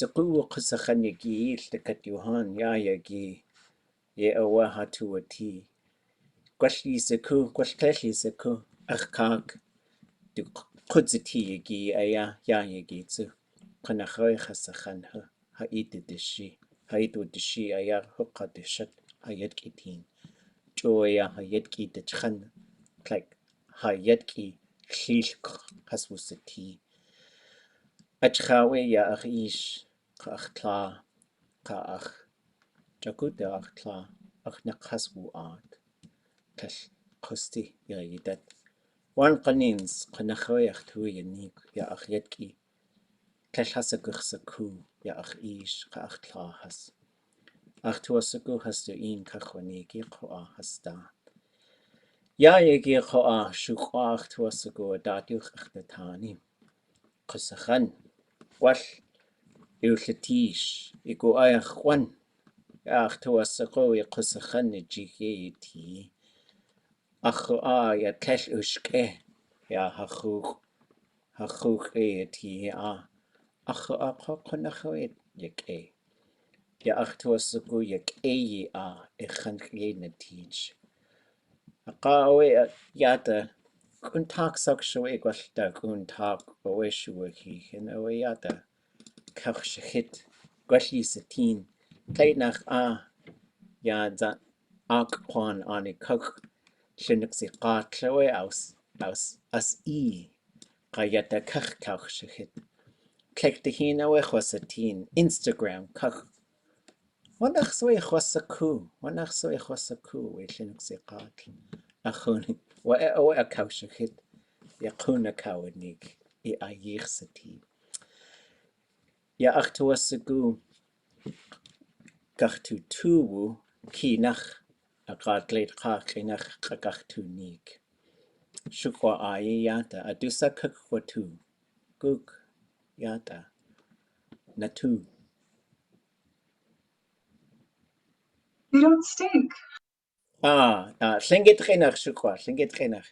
سقو قسخن يجي لتكت يوهان يجي أواها توتي قشلي سكو قشلي سكو أخكاك قدزتي يجي يجي تسو قنخوي خسخنها هايد دشي هايد ودشي هقا دشت هايد كيتين جويا هايد كي دشخن like هايد كي خيلك خسوستي أجخاوي يا أخيش كأختلا كأخ جاكود أختلا أخ نقصو آد كش قستي يا يدت وان قنينز قنخوي أختو ينيك يا أخ يدكي كش حسك خسكو يا أخ إيش كأختلا حس أختو سكو حستو إين كخونيكي قوا حستا يا يجي قوا شقوا أختو سكو داتيوخ أختتاني قسخن وش يوشتيش يقو آي خوان أختو سكو يقسخن جيكيتي أخو يا كش أشكه يا هخوخ إيتي أخو قنخو يكي يا أختو سكو يكي إخنخي نتيج أقاوي ياتا كنتاك سكشوي قشتا كنتاك بوشوكي هنوي ياتا كخشخت قشي ستين كينخ يا زان قوان آني كخ شنكسي قاتلوي أس قايتا كخشخت كيكتهينا وخوستين إنستغرام كخ ونخسوي خوسكو ويشنكسي قاتل أخوني وأكوشخت يقونا كاونيك أييخ ستين يا أختو سكو كختو تو كينخ أقاتلت قاقينخ قاختو نيك شكوا ياتا أدوسا ككوتو كوك ياتا نتو You don't stink. سنجت خينخ شكوا سنجت خينخ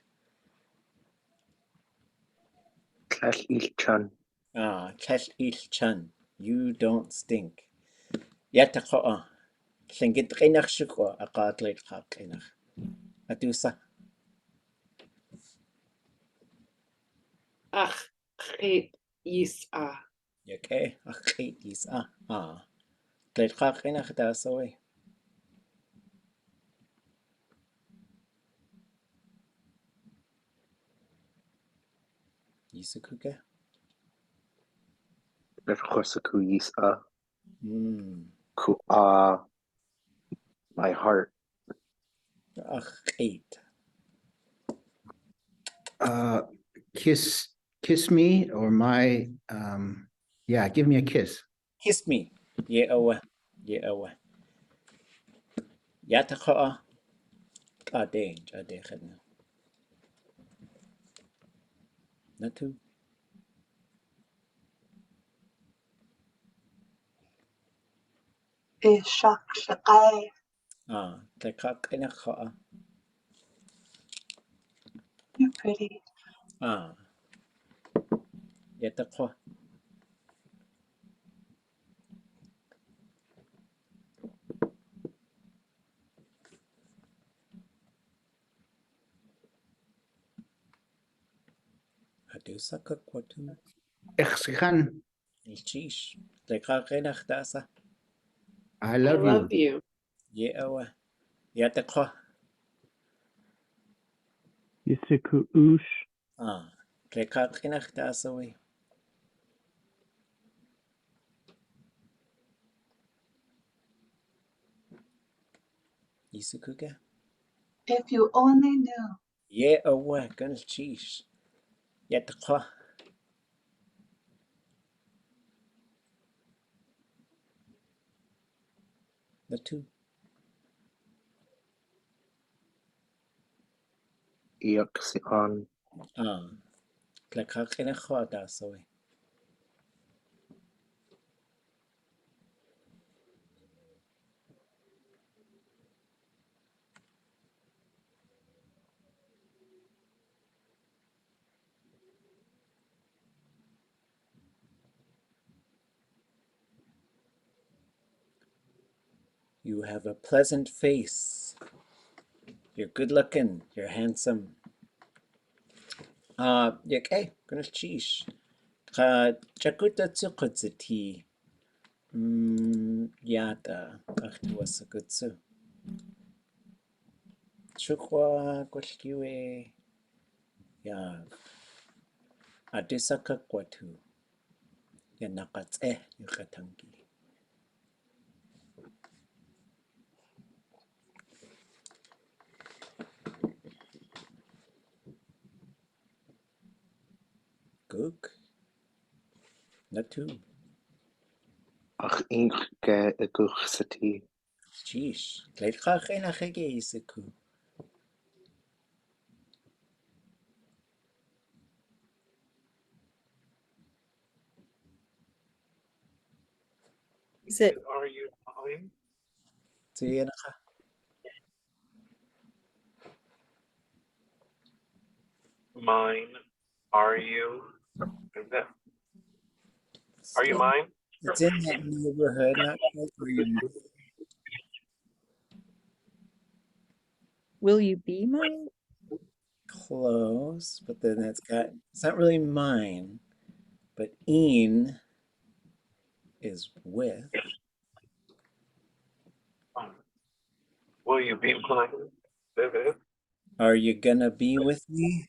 Clash ilchan. Clash ilchan you don't stink ياتا قوا سنجت خينخ شكوا أقاتلت قاقينخ أدوسا Yagyeeyí. يكي أخيتيس تلت قاقينخ داسوي يسكوكا Ďakujú yisa. Ku my heart. أخيت Kiss me or my yeah, give me a kiss. kiss me يا أوا يا تقوا قادين خدنا نتو شقشقاي. تقاقينخ خوا You're pretty. يا تقوا هدوسا كوتو Ixsigan, الشيش تقاقينخ داسا I I love love you. you. يا أوا يا تقوا Yisikuush. تقاقينخ داسوي يسكوكا If you only knew. يا أوا كان الشيش يا تقوا نتو Iyaksian. تقاقينخ خوا داسوي You have a pleasant face. You're good looking. You're handsome. Okay, gonna cheese. Jakuta tsukutsati. Yada. Ach, du was a good so. Chukwa kwashkiwe. Ya. Adisaka kwatu. Ya nakatse yukatangi. Gook. Natu. ach ink ge y Ďsatí. Cheese. Gleitchach en Yagyeeyí siku. Is it Are you mine? Tsuyenacha. Mine. Are you? Is that? Are you mine? It's in that neighborhood, not quite where you. will you be mine? Close, but then it's not really mine, but een is with. Will you be mine? Is it? Are you gonna be with me?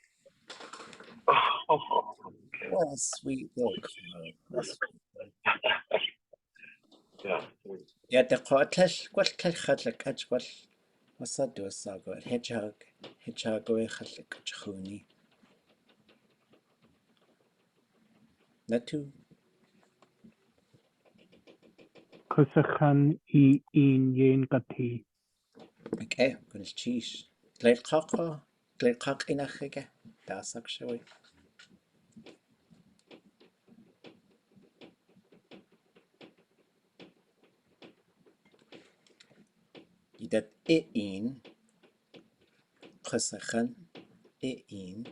Oh, okay. What a sweet little cloud. That's Yeah. yeah, the cottage, what catch what's that do a sago? Hedgehog away chuni. Natu. Ḳusaxan I Yagyeeyí. Okay, gonna cheese. Glad cock in a higga. That's actually. Dat een Ḳusaxan een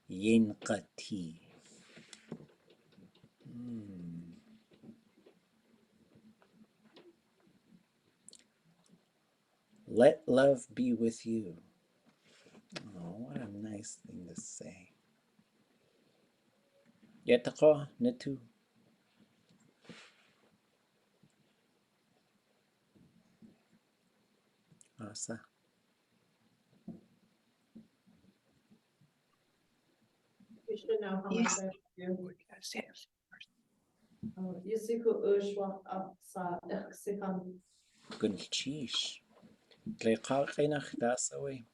Yagyeeyí. Let love be with you. Oh, what a nice thing to say. Yatako Natu. Asa. You should know how much Yes. I love you. Yisiku ushwa sa Ďsatí. Good cheese. Gleikach that's away.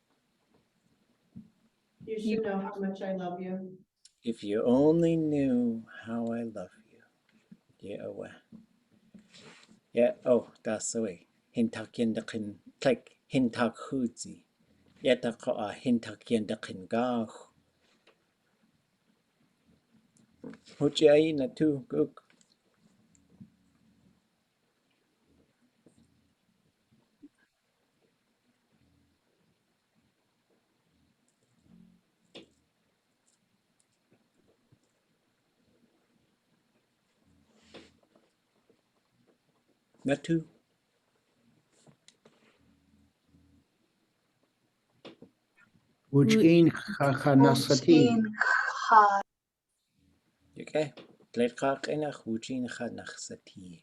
You should know how much I love you. If you only knew how I love you. Yeah, away. Yeah, oh, that's away. Hintakin dakin, like hintak hudzi. Yatako a hintakin dakin gach. Huchiai Natu Gook. Natu. Wujin Ďsatí. Okay. Gleikach enach Wujin Ďsatí.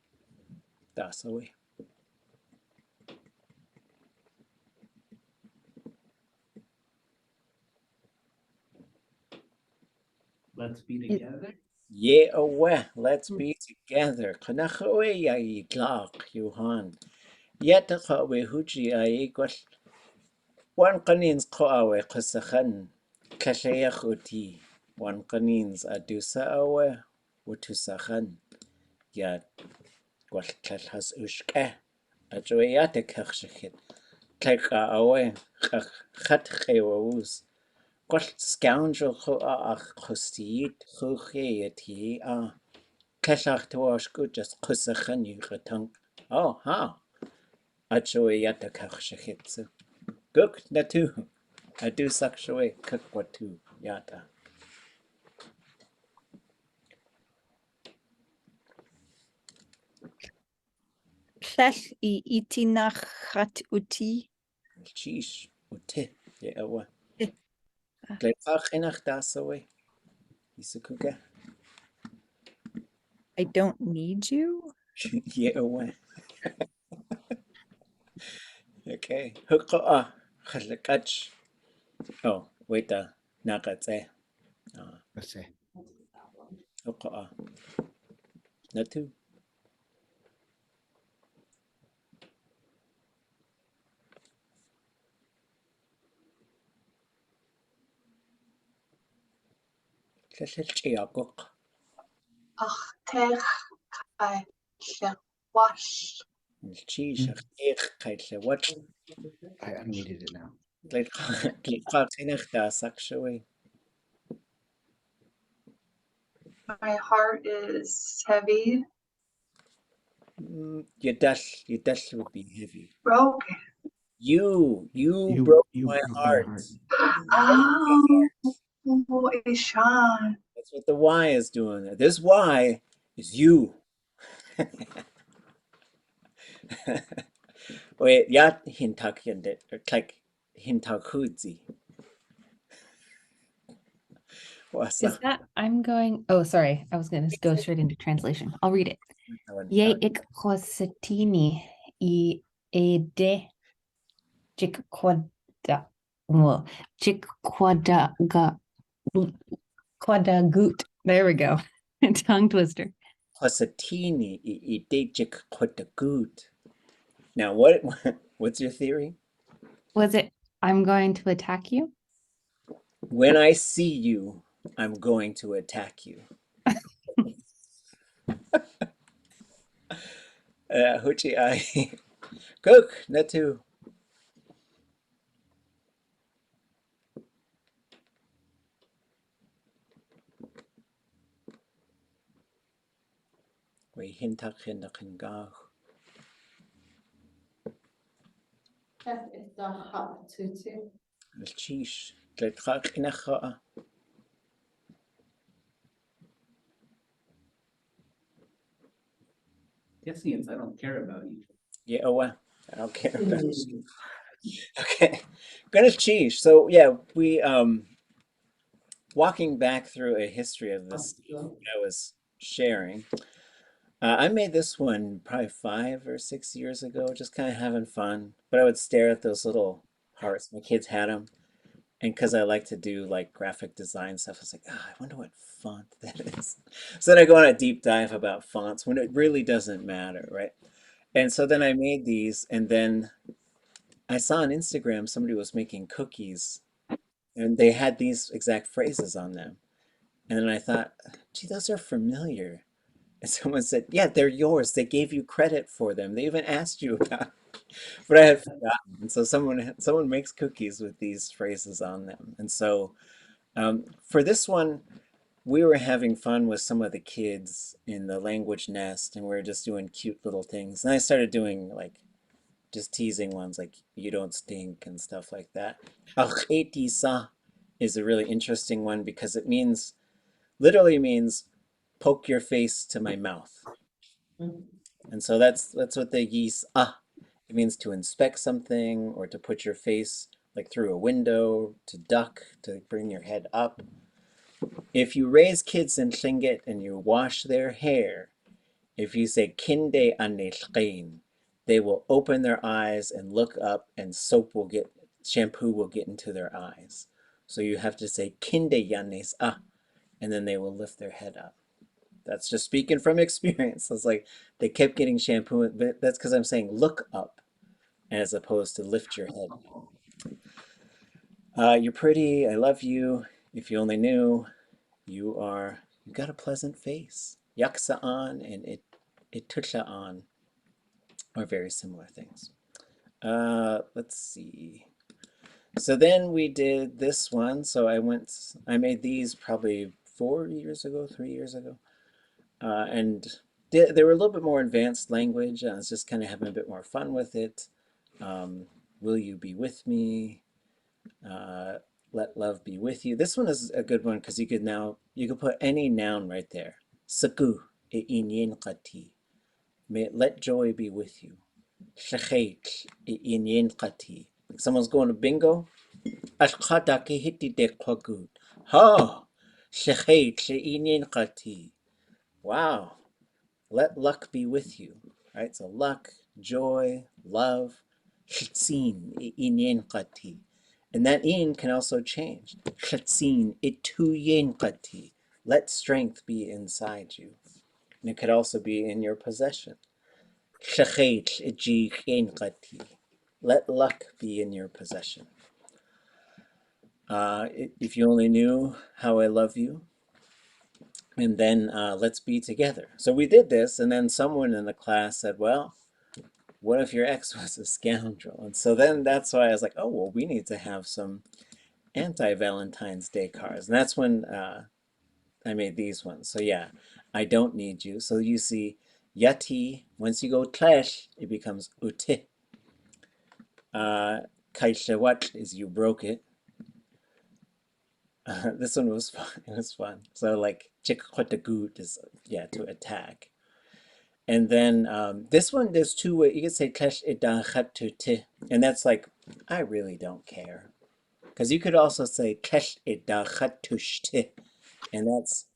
That's away. Let's be together. Yeah, away. Let's be together. Kanachoe Yagyeeyí glach, Johan. Yataka we huji aigwash. One kanins koawe Ḳusaxan. Kashayach uti. One kanins adusa awe. Utusaxan. Yat gwash kalhas ushke. Ajoe yate kachshachit. Kalka awe. Khat khewawus. Gwash scoundrel koach Ḳustiit. Khucheyati a. Kashach tuash just Ḳusaxan yugatang. Oh, ha. Ajoe yate kachshachit. Guk Natu. Adu sakshwe kukwatu yata. Llell I itinachat uti. Sheesh. Ute. Yeah, well. Eh. Gleitach das away. Isakuga. I don't need you. Yeah, well. Okay. Hukoa. Khalakach. Oh, wait. Nakatse. Let's say. Hukoa. Natu. Tlachachiyakuk. Ach, tech, kai, wash. Cheese. What? I unmuted it now. Gleitach das actually. My heart is heavy, Your dash would be heavy. broken. You broke my broke heart. Oh, Ishan. That's what the Y is doing. This Y is you. Wait, yat hintakyende, like hintakudzi. What's Is that I'm going? Oh, sorry. I was going to go straight into translation. I'll read it. Yagyeeyí Ḳusaxtini I ede chikwada well chikwadaga kwadagut. There we go. Tongue twister. Ḳusaxtini idejik kotagut. Now, what's your theory? Was it I'm going to attack you? When I see you, I'm going to attack you. Huchi ai. Cook, natu. We hintak hindakingah. F is the hop tutu. Cheesh. Gleitach inacha. Yes, means I don't care about you. Yeah, well, I don't care about you. Okay, gonna cheese. So yeah, we walking back through a history of this I was sharing. I made this one probably 5 or 6 years ago, just kind of having fun. But I would stare at those little hearts. My kids had them, and because I like to do like graphic design stuff, I was like, I wonder what font that is. So then I go on a deep dive about fonts when it really doesn't matter, right? And so then I made these, and then I saw on Instagram somebody was making cookies, and they had these exact phrases on them. And then I thought, gee, those are familiar. And someone said, yeah, they're yours. They gave you credit for them. They even asked you about it. But I had forgotten. And so someone makes cookies with these phrases on them. And so for this one, we were having fun with some of the kids in the language nest, and we were just doing cute little things. And I started doing like just teasing ones like you don't stink and stuff like that. Ďagyeeyí is a really interesting one because it literally means poke your face to my mouth. And so that's what the yis it means to inspect something or to put your face like through a window, to duck, to bring your head up. If you raise kids in Tlingit and you wash their hair, if you say kinde anelqin, they will open their eyes and look up, and shampoo will get into their eyes. So you have to say kinde yanes and then they will lift their head up. That's just speaking from experience. I was like, they kept getting shampoo, but that's because I'm saying look up as opposed to lift your head. You're pretty, I love you. If you only knew, you got a pleasant face. Yaksa'an and Itutla'an are very similar things. Let's see. So then we did this one. So I made these probably 3 years ago. And they were a little bit more advanced language. I was just kind of having a bit more fun with it. Will you be with me? Let love be with you. This one is a good one because you could put any noun right there. Saku e inyin qati. Let joy be with you. Llacheit in yen qati. Someone's going to bingo. Ashqadaki hiti de kwagut. Ha! Llacheit in yen qati. Wow. Let luck be with you. Right? So luck, joy, love. Chitzin in yen qati. And that in can also change. Chitzin itu yen qati. Let strength be inside you. And it could also be in your possession. Let luck be in your possession. If you only knew how I love you. And then let's be together. So we did this, and then someone in the class said, well, what if your ex was a scoundrel? And so then that's why I was like, oh, well, we need to have some anti-Valentine's Day cards. And that's when I made these ones. So yeah, I don't need you. So you see yati, once you go clash, it becomes uti. Kaishawat is you broke it. This one was fun. It was fun. So like chikhotagut is, yeah, to attack. And then this one, there's two ways. You could say clash idachatute, and that's like, I really don't care. Because you could also say clash idachatushte, and that's,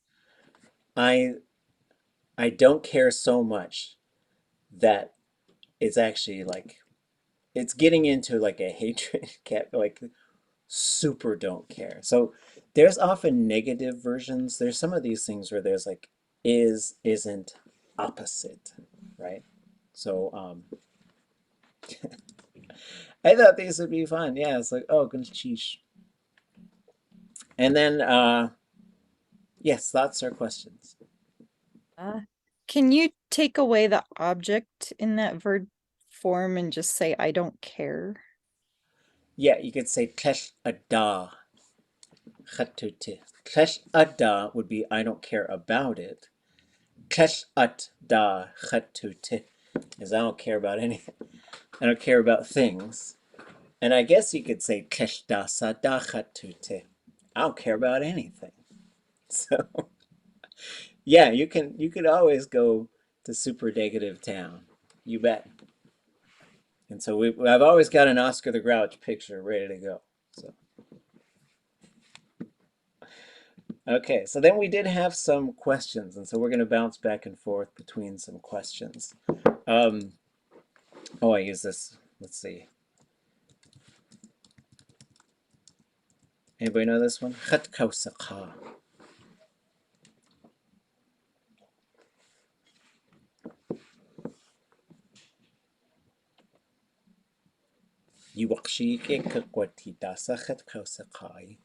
I don't care so much that it's actually like, it's getting into like a hatred, like super don't care. So there's often negative versions. There's some of these things where there's like is, isn't, opposite, right? So I thought these would be fun. Yeah, it's like, oh, sheesh. And then yes, thoughts or questions? Can you take away the object in that verb form and just say I don't care? Yeah, you could say klesh ada khatute. Klesh ada would be I don't care about it. Klesh at da khatute is I don't care about anything. I don't care about things. And I guess you could say klesh da sada khatute. I don't care about anything. So yeah, you could always go to super negative town. You bet. And so I've always got an Oscar the Grouch picture ready to go. So okay, so then we did have some questions, and so we're going to bounce back and forth between some questions. Oh, I use this. Let's see. Anybody know this one? Ḳusax. Yagyeeyí kakwati dasa ख़usax.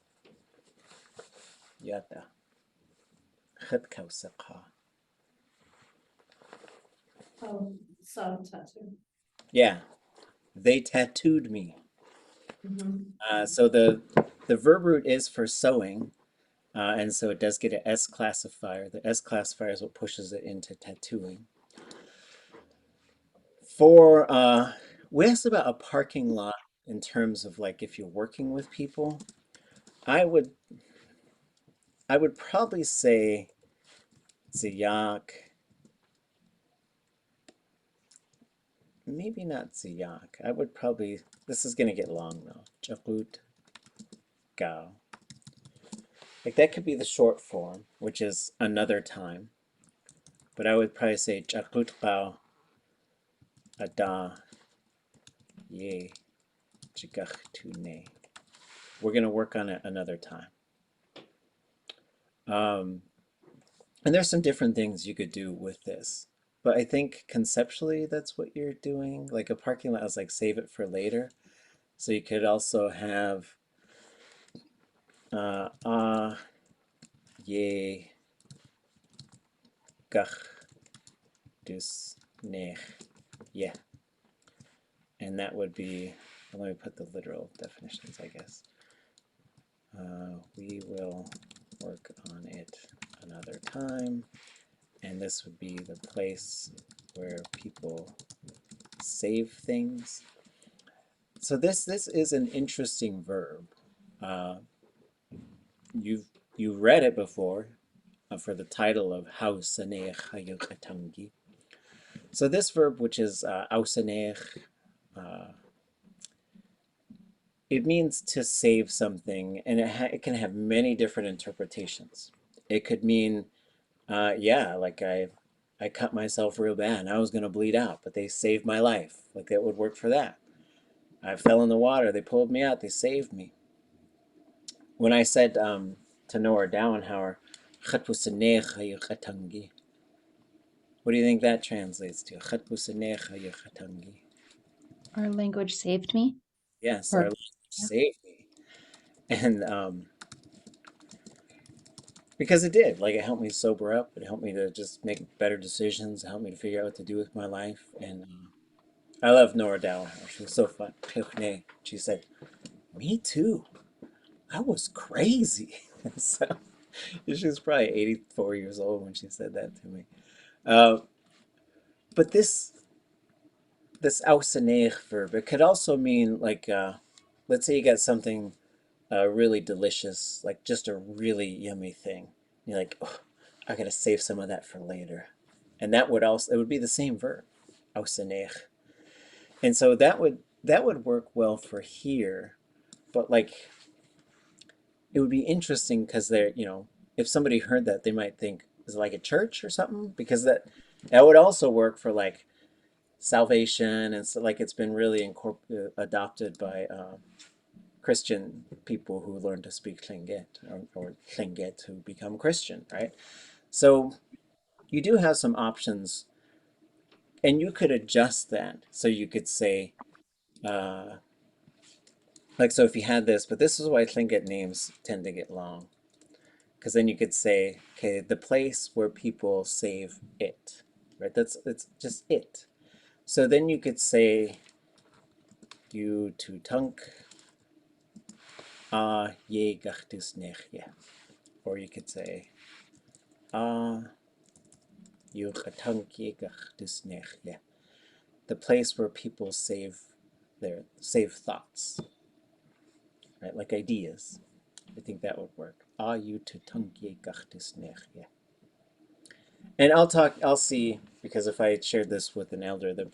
Yada. ख़usax. Oh, sun tattoo. Yeah, they tattooed me. Mm-hmm. So the verb root is for sewing, and so it does get an S classifier. The S classifier is what pushes it into tattooing. For we asked about a parking lot in terms of like if you're working with people, I would probably say S'eek. Maybe not S'eek. I would probably, this is gonna get long though. Chakut Gao. Like that could be the short form, which is another time. But I would probably say Chakut Gao Ada Ye Chigach Tune. We're gonna work on it another time. And there's some different things you could do with this. But I think conceptually that's what you're doing. Like a parking lot is like save it for later. So you could also have ye gach dus nech yeah. And that would be, let me put the literal definitions, I guess. We will work on it another time. And this would be the place where people save things. So this is an interesting verb. You've read it before for the title of Ḥusaneich Hayukatangi. So this verb, which is auseneer, it means to save something, and it can have many different interpretations. It could mean, yeah, like I cut myself real bad and I was going to bleed out, but they saved my life. Like that would work for that. I fell in the water, they pulled me out, they saved me. When I said to Noah Dowenhauer, what do you think that translates to? Our language saved me. Yes, Or- our language saved me. And because it did, like it helped me sober up, it helped me to just make better decisions, it helped me to figure out what to do with my life. And I love Nora Dowenhauer, she was so fun. She said, me too, I was crazy. So she was probably 84 years old when she said that to me. But this auseneer verb, it could also mean like, let's say you got something really delicious, like just a really yummy thing. You're like, oh, I gotta save some of that for later. And that would also, it would be the same verb, auseneer. And so that would work well for here, but like, it would be interesting because they're, you know, if somebody heard that, they might think, is it like a church or something? Because that would also work for like salvation, and so like it's been really adopted by Christian people who learn to speak Tlingit or Tlingit who become Christian, right? So you do have some options, and you could adjust that. So you could say, like, so if you had this, but this is why Tlingit names tend to get long. Because then you could say, okay, the place where people save it, right? It's just it. So then you could say, you to tunk ye gachtus nechye. Or you could say, you tunk ye gachtus nechye. The place where people save thoughts, right? Like ideas. I think that would work. You to tunk ye gachtus nechye. And I'll see, because if I shared this with an elder, they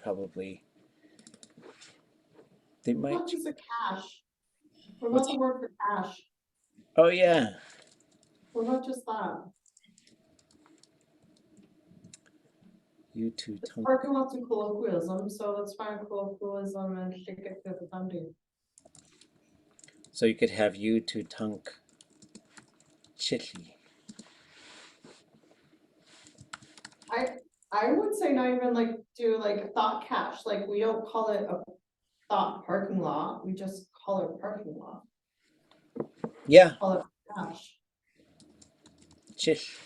might. What is a cache? What What's about the word for cache? Oh yeah. What about just that? You to tunk. Parking lot's a colloquialism, so let's find colloquialism and stick it to the thumbnail. So you could have you to tunk chitli. I would say not even like do like a thought cache. Like we don't call it a thought parking lot. We just call it parking lot. Yeah. Call it cache. Chich.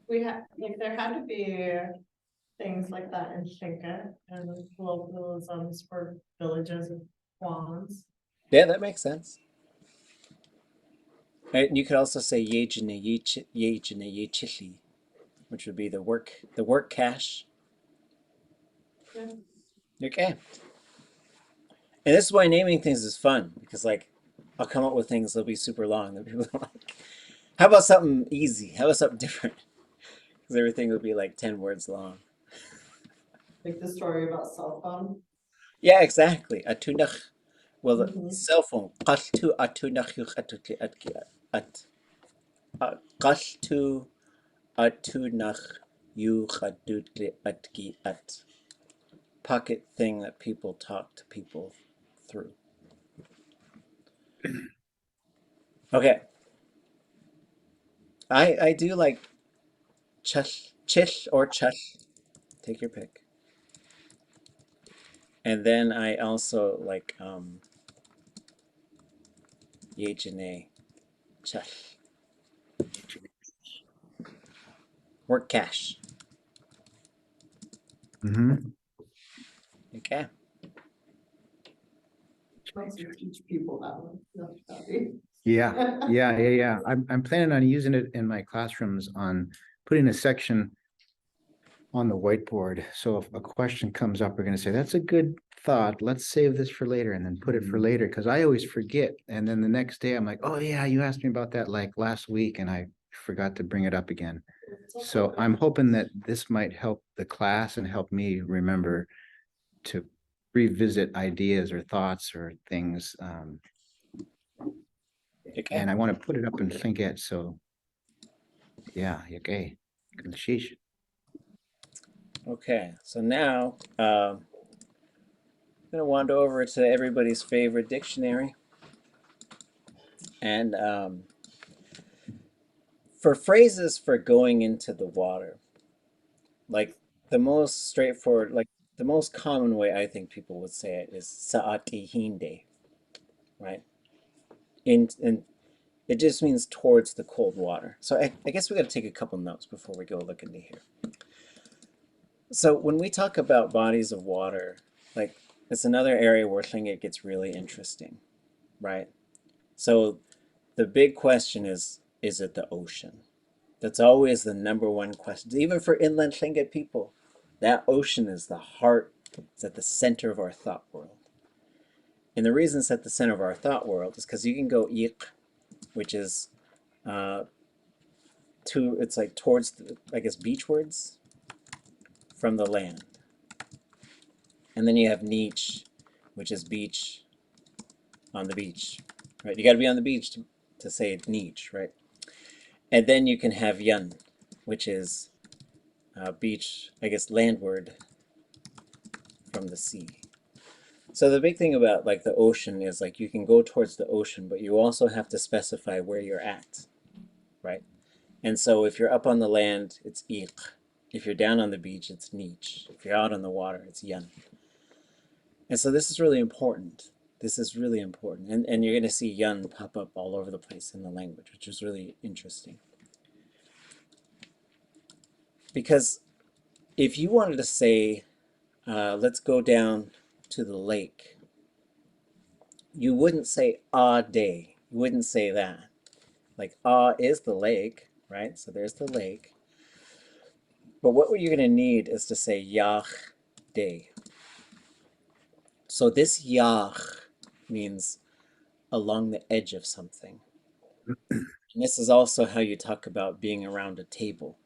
We had like there had to be things like that in Tlingit and colloquialisms for villages and kwans. Yeah, that makes sense. Right, and you could also say Yagyeeyí chitli, which would be the work cache. Yeah. Okay. And this is why naming things is fun, because like I'll come up with things that'll be super long that people don't like. How about something easy? How about something different? Because everything would be like 10 words long. Like the story about cell phone. Yeah, exactly. Atunach. Well, the Mhm. cell phone. Qaltu atunach yuchatutli at. Qaltu atunach yuchatutli atki at. Pocket thing that people talk to people through. Okay. I do like chish or chush. Take your pick. And then I also like Yagyeeyí chush. Work cash. Mm-hmm. Okay. Once you teach people that one, that'd be. Yeah. I'm planning on using it in my classrooms on putting a section on the whiteboard. So if a question comes up, we're going to say, that's a good thought. Let's save this for later and then put it for later. Because I always forget. And then the next day I'm like, oh yeah, you asked me about that like last week and I forgot to bring it up again. So I'm hoping that this might help the class and help me remember to revisit ideas or thoughts or things. Okay. And I want to put it up in Clincket. So yeah, Yagyeeyí. Sheesh. Okay, so now I'm going to wander over to everybody's favorite dictionary. And for phrases for going into the water, like the most straightforward, like the most common way I think people would say it is sa'ati hinde, right? And it just means towards the cold water. So I guess we got to take a couple notes before we go look into here. So when we talk about bodies of water, like it's another area where Tlingit gets really interesting, right? So the big question is it the ocean? That's always the number one question. Even for inland Tlingit people, that ocean is the heart, it's at the center of our thought world. And the reason it's at the center of our thought world is because you can go Yagyeeyí, which is it's like towards, I guess, beachwards from the land. And then you have Niche, which is beach on the beach, right? You got to be on the beach to say Niche, right? And then you can have Yun, which is beach, I guess, landward from the sea. So the big thing about like the ocean is like you can go towards the ocean, but you also have to specify where you're at, right? And so if you're up on the land, it's S'eek. If you're down on the beach, it's Niche. If you're out on the water, it's Yun. And so this is really important. This is really important. And you're going to see Yun pop up all over the place in the language, which is really interesting. Because if you wanted to say, let's go down to the lake, you wouldn't say a day. You wouldn't say that. Like is the lake, right? So there's the lake. But what you're going to need is to say yach day. So this yach means along the edge of something. And this is also how you talk about being around a table,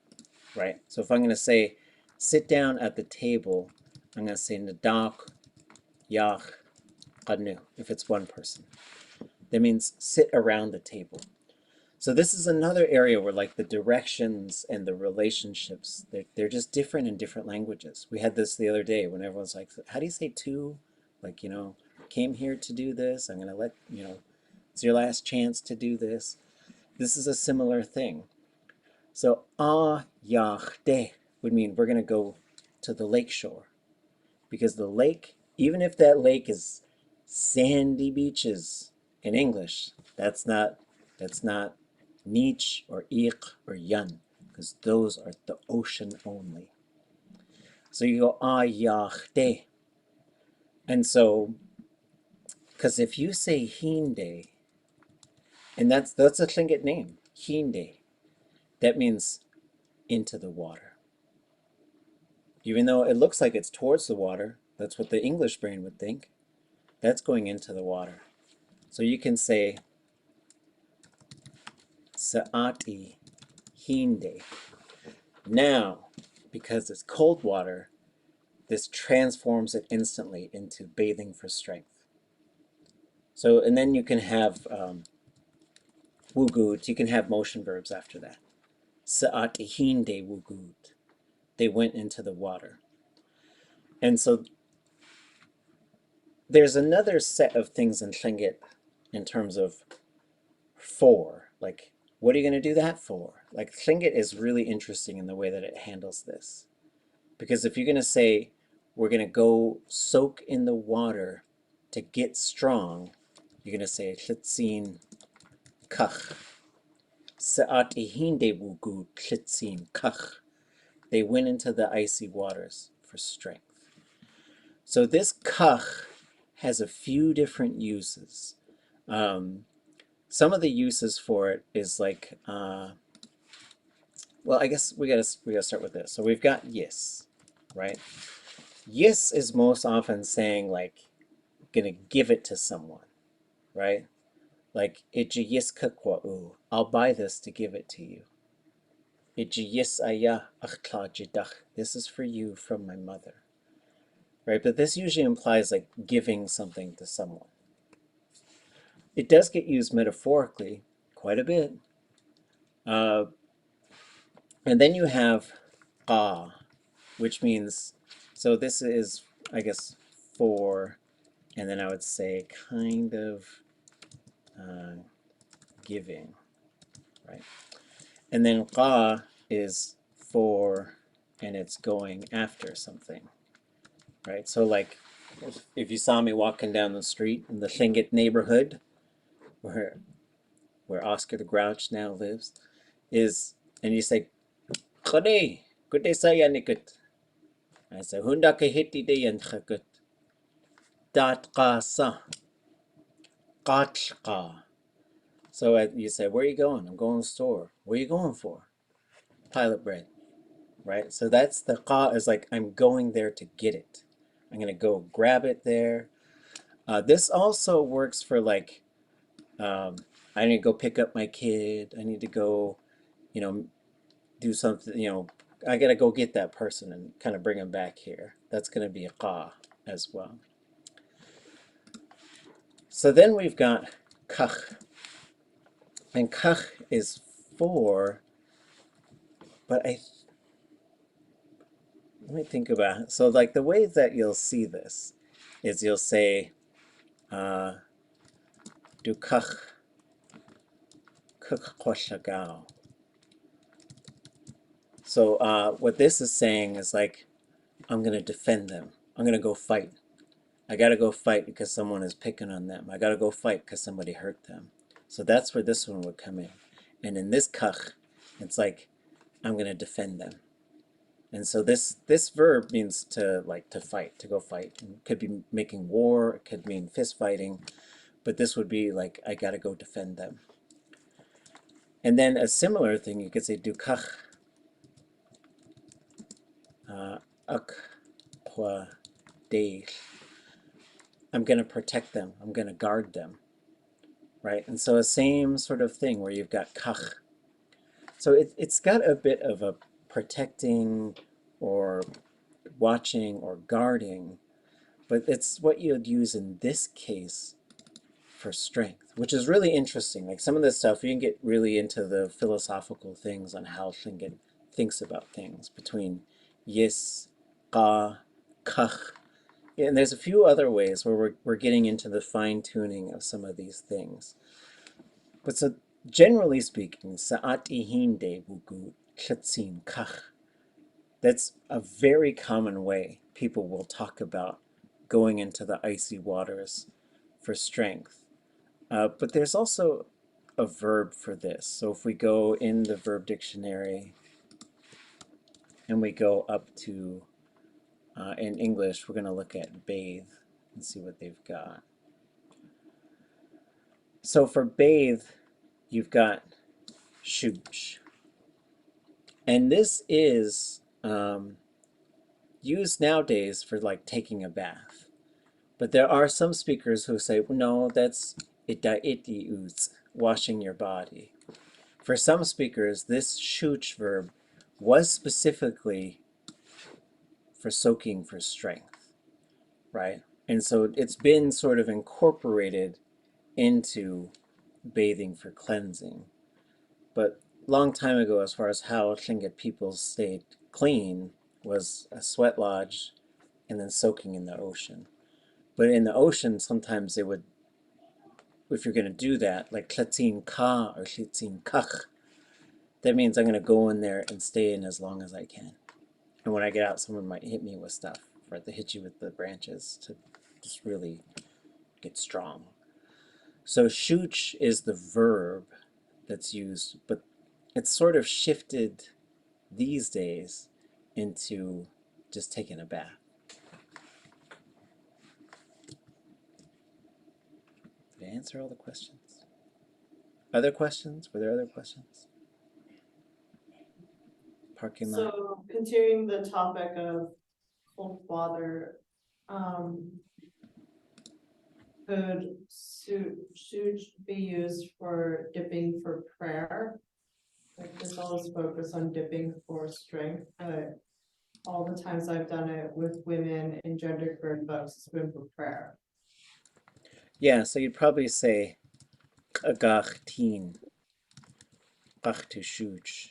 right? So if I'm going to say sit down at the table, I'm going to say nadak yach qadnu if it's one person. That means sit around the table. So this is another area where like the directions and the relationships, they're just different in different languages. We had this the other day when everyone's like, how do you say to? Like, came here to do this. I'm going to let, it's your last chance to do this. This is a similar thing. So yach would mean we're going to go to the lake shore. Because the lake, even if that lake is sandy beaches in English, that's not Niche or S'eek or Yun, because those are the ocean only. So you go yach. And so, because if you say Hinde, and that's a Tlingit name, Hinde, that means into the water. Even though it looks like it's towards the water, that's what the English brain would think, that's going into the water. So you can say Sa'ati Hinde. Now, because it's cold water, this transforms it instantly into bathing for strength. So, and then you can have wugut, you can have motion verbs after that. Sa'ati hinde wugut. They went into the water. And so there's another set of things in Tlingit in terms of for, like, what are you going to do that for? Like, Tlingit is really interesting in the way that it handles this. Because if you're going to say, we're going to go soak in the water to get strong, you're going to say, Tlitsin kach. Sa'ati hinde wugut tlitsin kach. They went into the icy waters for strength. So this kach has a few different uses. Some of the uses for it is like, well, I guess we gotta start with this. So we've got yis, right? Yis is most often saying like, gonna give it to someone, right? Like, I'll buy this to give it to you. This is for you from my mother. Right? But this usually implies like giving something to someone. It does get used metaphorically quite a bit. And then you have which means, so this is, I guess, for, and then I would say kind of giving, right? And then is for, and it's going after something, right? So like, if you saw me walking down the street in the Tlingit neighborhood, where Oscar the Grouch now lives, and you say, "Good day saya nikut." I say, "Hunda ke hiti de yan chakut." Dat qasa, qatqa. So you say, "Where are you going?" "I'm going to the store." "What are you going for?" "Pilot bread." Right? So that's the qa is like, I'm going there to get it. I'm going to go grab it there. This also works for like, I need to go pick up my kid. I need to go, do something, I got to go get that person and kind of bring him back here. That's going to be a qa as well. So then we've got kach. And kach is for, but let me think about it. So like the way that you'll see this is you'll say, du kach kwashagao. So what this is saying is like, I'm going to defend them. I'm going to go fight. I got to go fight because someone is picking on them. I got to go fight because somebody hurt them. So that's where this one would come in. And in this kach, it's like, I'm going to defend them. And so this verb means to fight, to go fight. It could be making war, it could mean fist fighting, but this would be like, I got to go defend them. And then a similar thing, you could say dukach ak kwa deish. I'm going to protect them. I'm going to guard them, right? And so a same sort of thing where you've got kach. So it's got a bit of a protecting or watching or guarding, but it's what you'd use in this case for strength, which is really interesting. Like some of this stuff, you can get really into the philosophical things on how Tlingit thinks about things between yis, qa, kach. And there's a few other ways where we're getting into the fine-tuning of some of these things. But so generally speaking, sa'at ihinde bugu chatsin kach. That's a very common way people will talk about going into the icy waters for strength. But there's also a verb for this. So if we go in the verb dictionary and we go up to, in English, we're going to look at bathe and see what they've got. So for bathe, you've got shuch. And this is used nowadays for like taking a bath. But there are some speakers who say, well, no, that's itaitiuz, washing your body. For some speakers, this shuch verb was specifically for soaking for strength, right? And so it's been sort of incorporated into bathing for cleansing. But long time ago, as far as how Tlingit people stayed clean, was a sweat lodge and then soaking in the ocean. But in the ocean, sometimes they would, if you're going to do that, like tlatzin ka or tlitzin kach, that means I'm going to go in there and stay in as long as I can. And when I get out, someone might hit me with stuff, right? They hit you with the branches to just really get strong. So shuch is the verb that's used, but it's sort of shifted these days into just taking a bath. Did I answer all the questions? Other questions? Were there other questions? Parking lot? So continuing the topic of cold water, could suit be used for dipping for prayer? Like just always focus on dipping for strength, but all the times I've done it with women in gender queer folks, it's been for prayer. Yeah, so you'd probably say agachtin, achtushuch.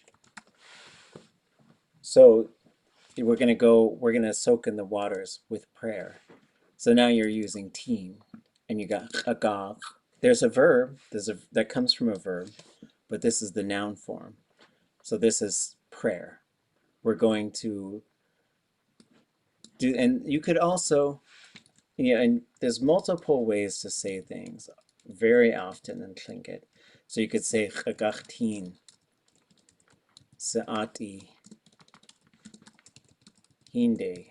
So we're gonna soak in the waters with prayer. So now you're using teen, and you got agach. There's a verb, that comes from a verb, but this is the noun form. So this is prayer. We're going to do, and you could also, and there's multiple ways to say things very often in Tlingit. So you could say chagachtin, se'ati, hinde,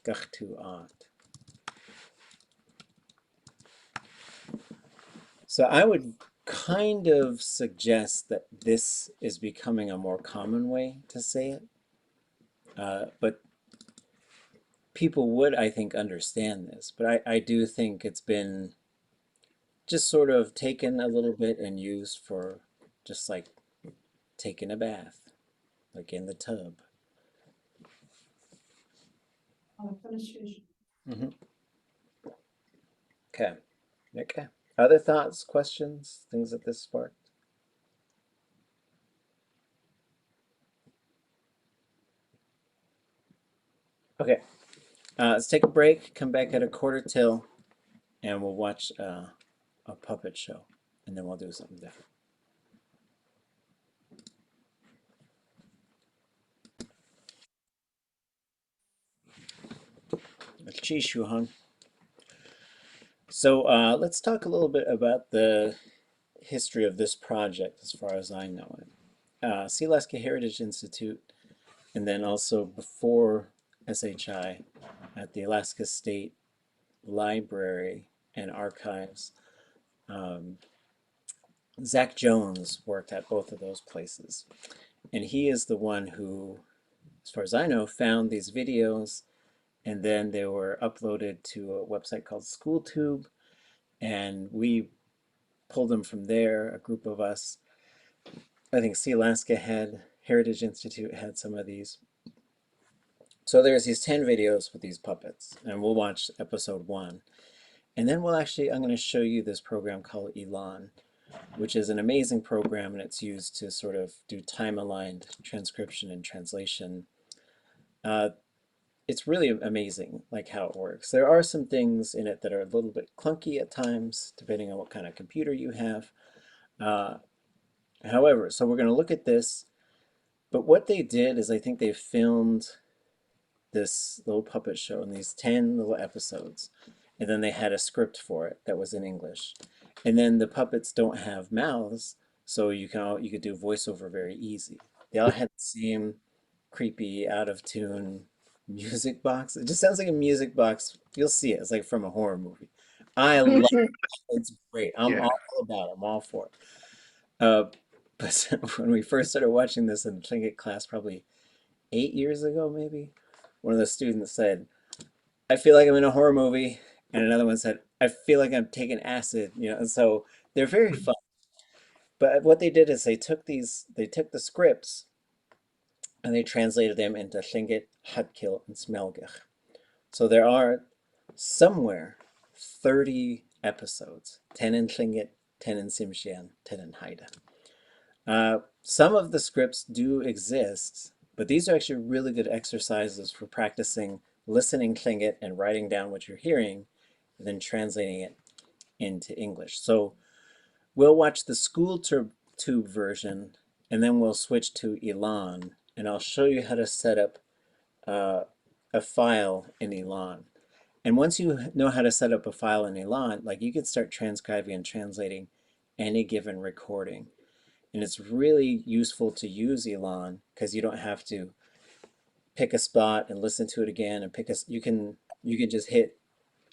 gachtuat. So I would kind of suggest that this is becoming a more common way to say it. But people would, I think, understand this. But I do think it's been just sort of taken a little bit and used for just like taking a bath, like in the tub. Mm-hmm. Okay. Okay. Other thoughts, questions, things that this sparked? Okay. Let's take a break, come back at 1/4 till, and we'll watch a puppet show, and then we'll do something different. So let's talk a little bit about the history of this project as far as I know it. Alaska Heritage Institute, and then also before SHI at the Alaska State Library and Archives. Zach Jones worked at both of those places. And he is the one who, as far as I know, found these videos, and then they were uploaded to a website called SchoolTube, and we pulled them from there, a group of us. I think Alaska Heritage Institute had some of these. So there's these 10 videos with these puppets, and we'll watch episode 1. And then I'm going to show you this program called ELAN, which is an amazing program, and it's used to sort of do time-aligned transcription and translation. It's really amazing, like how it works. There are some things in it that are a little bit clunky at times, depending on what kind of computer you have. However, so we're going to look at this, but what they did is I think they filmed this little puppet show in these 10 little episodes, and then they had a script for it that was in English. And then the puppets don't have mouths, so you could do voiceover very easy. They all had the same creepy, out of tune music box. It just sounds like a music box. You'll see it. It's like from a horror movie. I love it. It's great. I'm all about it. I'm all for it. But when we first started watching this in Tlingit class, probably 8 years ago, maybe, one of the students said, I feel like I'm in a horror movie. And another one said, I feel like I'm taking acid, and so they're very fun. But what they did is they took the scripts and they translated them into Tlingit, Hadkil, and Smelgich. So there are somewhere 30 episodes, 10 in Tlingit, 10 in Tsimshian, 10 in Haida. Some of the scripts do exist, but these are actually really good exercises for practicing listening Tlingit and writing down what you're hearing, and then translating it into English. So we'll watch the SchoolTube version, and then we'll switch to ELAN, and I'll show you how to set up a file in ELAN. And once you know how to set up a file in ELAN, like you can start transcribing and translating any given recording. And it's really useful to use ELAN because you don't have to pick a spot and listen to it again and you can just hit,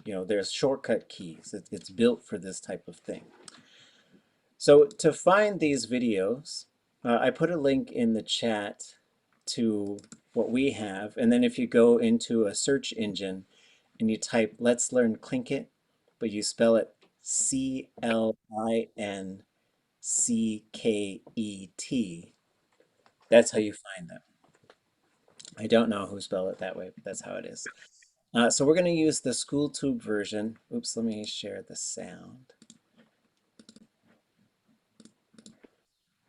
there's shortcut keys. It's built for this type of thing. So to find these videos, I put a link in the chat to what we have, and then if you go into a search engine and you type Let's Learn Clincket, but you spell it CLINCKET, That's how you find them. I don't know who spelled it that way, but that's how it is. So we're going to use the school tube version. Oops, let me share the sound.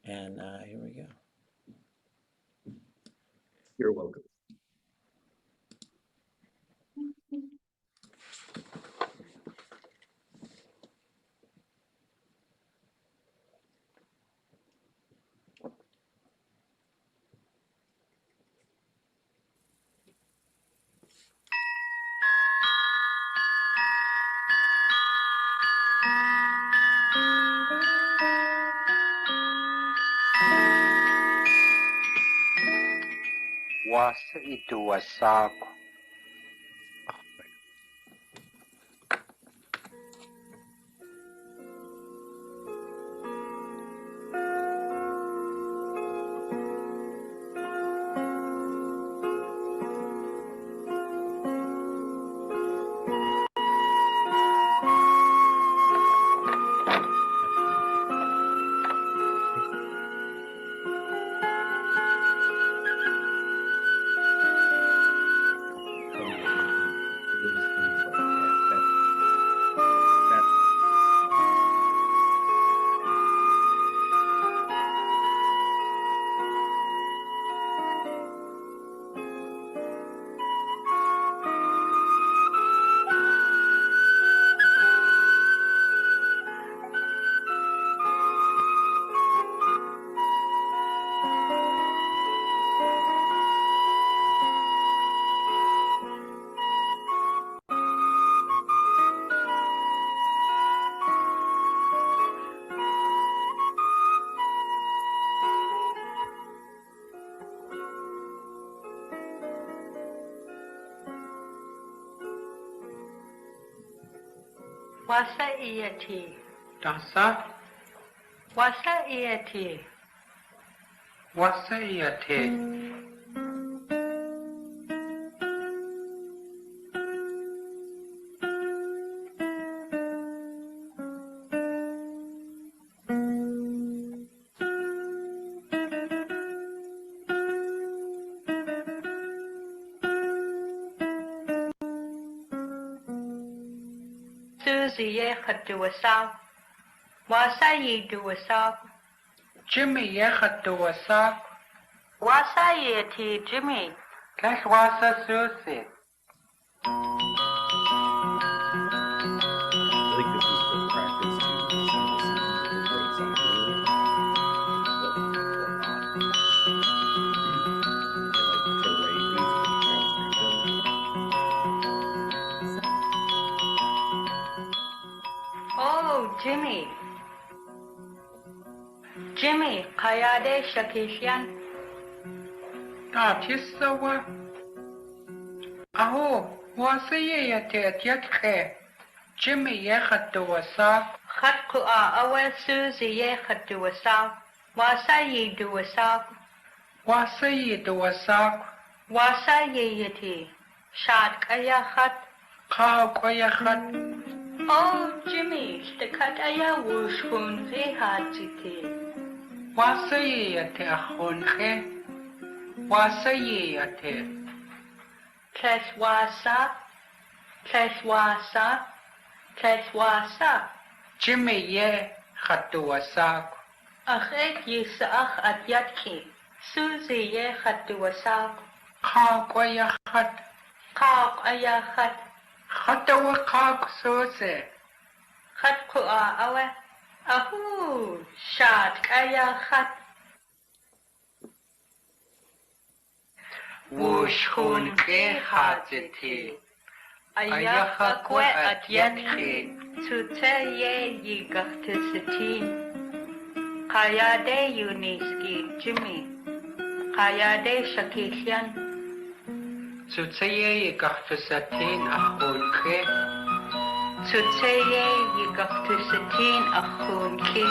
And here we go. You're welcome. Wasa itu wasaku. Wasa iati. Dasa. Wasa iati. Wasa iate. Susie ye khatu wasau. Wasa ye do wasau. Jimmy yachatu wasaku. Wasa iati Jimmy. Kash wasa Susie. I think this is the practice to assemble some musical breaks on really, or not. I like to write these for the transcription. Oh, Jimmy. Jimmy, kayade shakishan. Tisawa. Aho, wasa yate yatke. Jimmy yachatu wasaku. Khatku awe Susie ye khatu wasau. Wasa ye do wasau. Wasa yidu wasaku. Wasa ye yati. Shad kaya khat. Kaw kwayachat. Oh, Jimmy, shtakat aya wushun re hajiti. Wasa yate akhonche. Wasa yate. Tles wasa. Tles wasa. Tles wasa. Jimmy ye khatu wasaku. Akhet yisach at yatki. Susie ye khatu wasau. Kaw kwayachat. Kauk aya khat. Khatawa kaw Susie. Khatku awe. Ahu, shad kaya khat. Wushun ke hajiti. Ayaha kwe at yatki. Tute ye yigachtusitin. Kayade Uniski Jimmy. Kayade Shakishan. Tsutsaye yigachtusatin akhunke. Tsutsaye yigachtusitin akhunki.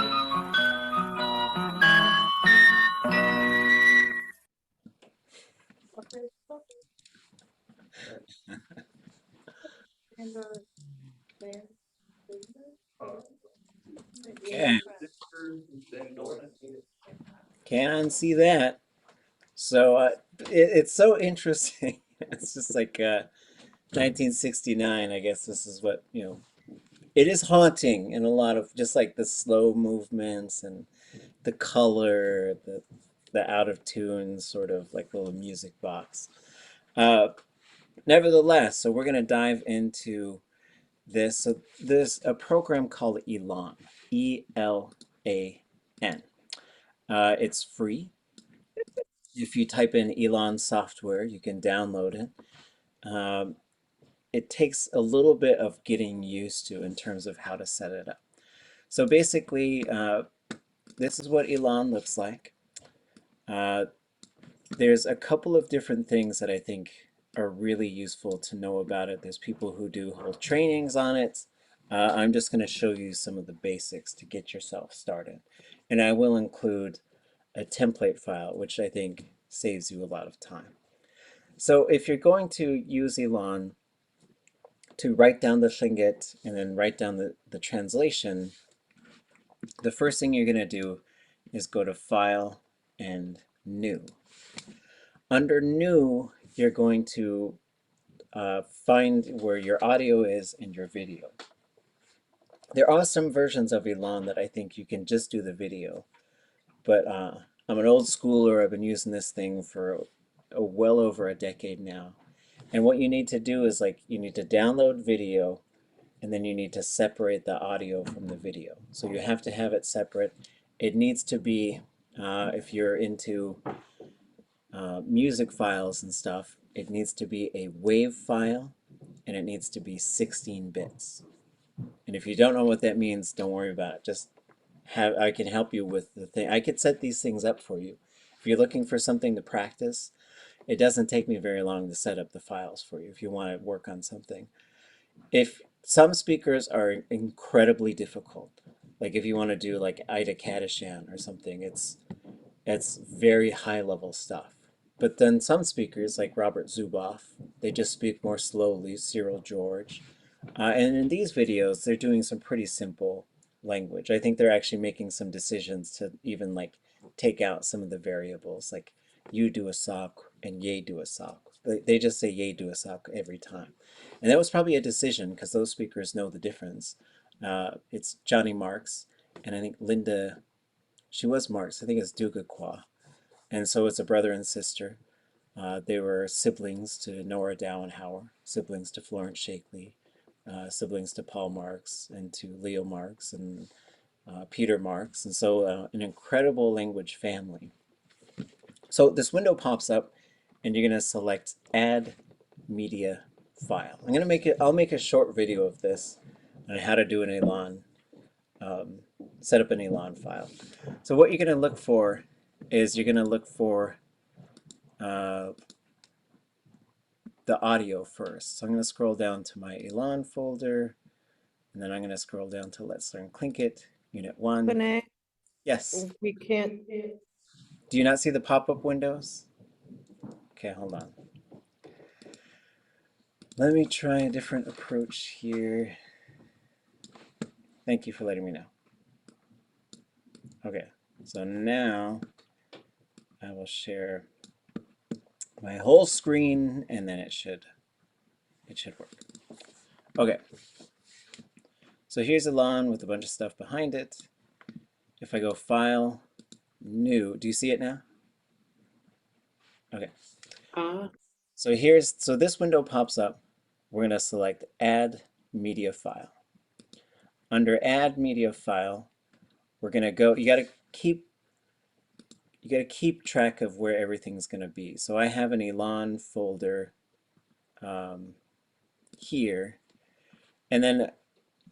Okay. Can't unsee that. So it's so interesting. It's just like 1969. I guess this is what, you know, it is haunting in a lot of just like the slow movements and the color, the out of tune sort of like little music box. Nevertheless, so we're going to dive into this. So there's a program called ELAN, E-L-A-N. It's free. If you type in ELAN software, you can download it. It takes a little bit of getting used to in terms of how to set it up. So basically, this is what ELAN looks like. There's a couple of different things that I think are really useful to know about it. There's people who do whole trainings on it. I'm just going to show you some of the basics to get yourself started. And I will include a template file, which I think saves you a lot of time. So if you're going to use ELAN to write down the Tlingit and then write down the translation, the first thing you're going to do is go to File and New. Under New, you're going to find where your audio is and your video. There are some versions of ELAN that I think you can just do the video, but I'm an old schooler. I've been using this thing for well over a decade now. And what you need to do is like you need to download video and then you need to separate the audio from the video. So you have to have it separate. It needs to be, if you're into music files and stuff, it needs to be a WAV file and it needs to be 16 bits. And if you don't know what that means, don't worry about it. Just I can help you with the thing. I could set these things up for you. If you're looking for something to practice, it doesn't take me very long to set up the files for you if you want to work on something. If some speakers are incredibly difficult, like if you want to do like Ida Kadashan or something, it's very high level stuff. But then some speakers like Robert Zuboff, they just speak more slowly, Cyril George. And in these videos, they're doing some pretty simple language. I think they're actually making some decisions to even like take out some of the variables, like you do a sock and ye do a sock. They just say ye do a sock every time. And that was probably a decision because those speakers know the difference. It's Johnny Marks, and I think Linda, she was Marks, I think it's Dugakwa. And so it's a brother and sister. They were siblings to Nora Dow and Hauer, siblings to Florence Shakely, siblings to Paul Marks and to Leo Marks and Peter Marks. And so an incredible language family. So this window pops up and you're going to select Add Media File. I'll make a short video of this on how to do an ELAN, set up an ELAN file. So what you're going to look for is you're going to look for the audio first. So I'm going to scroll down to my ELAN folder, and then I'm going to scroll down to Let's Learn Clincket, Unit 1. Vinay, Yes. we can't. Do you not see the pop-up windows? Okay, hold on. Let me try a different approach here. Thank you for letting me know. Okay, so now I will share my whole screen and then it should work. Okay, so here's ELAN with a bunch of stuff behind it. If I go File, New, do you see it now? Okay. So this window pops up. We're going to select Add Media File. Under Add Media File, we're going to go, you got to keep track of where everything's going to be. So I have an ELAN folder here, and then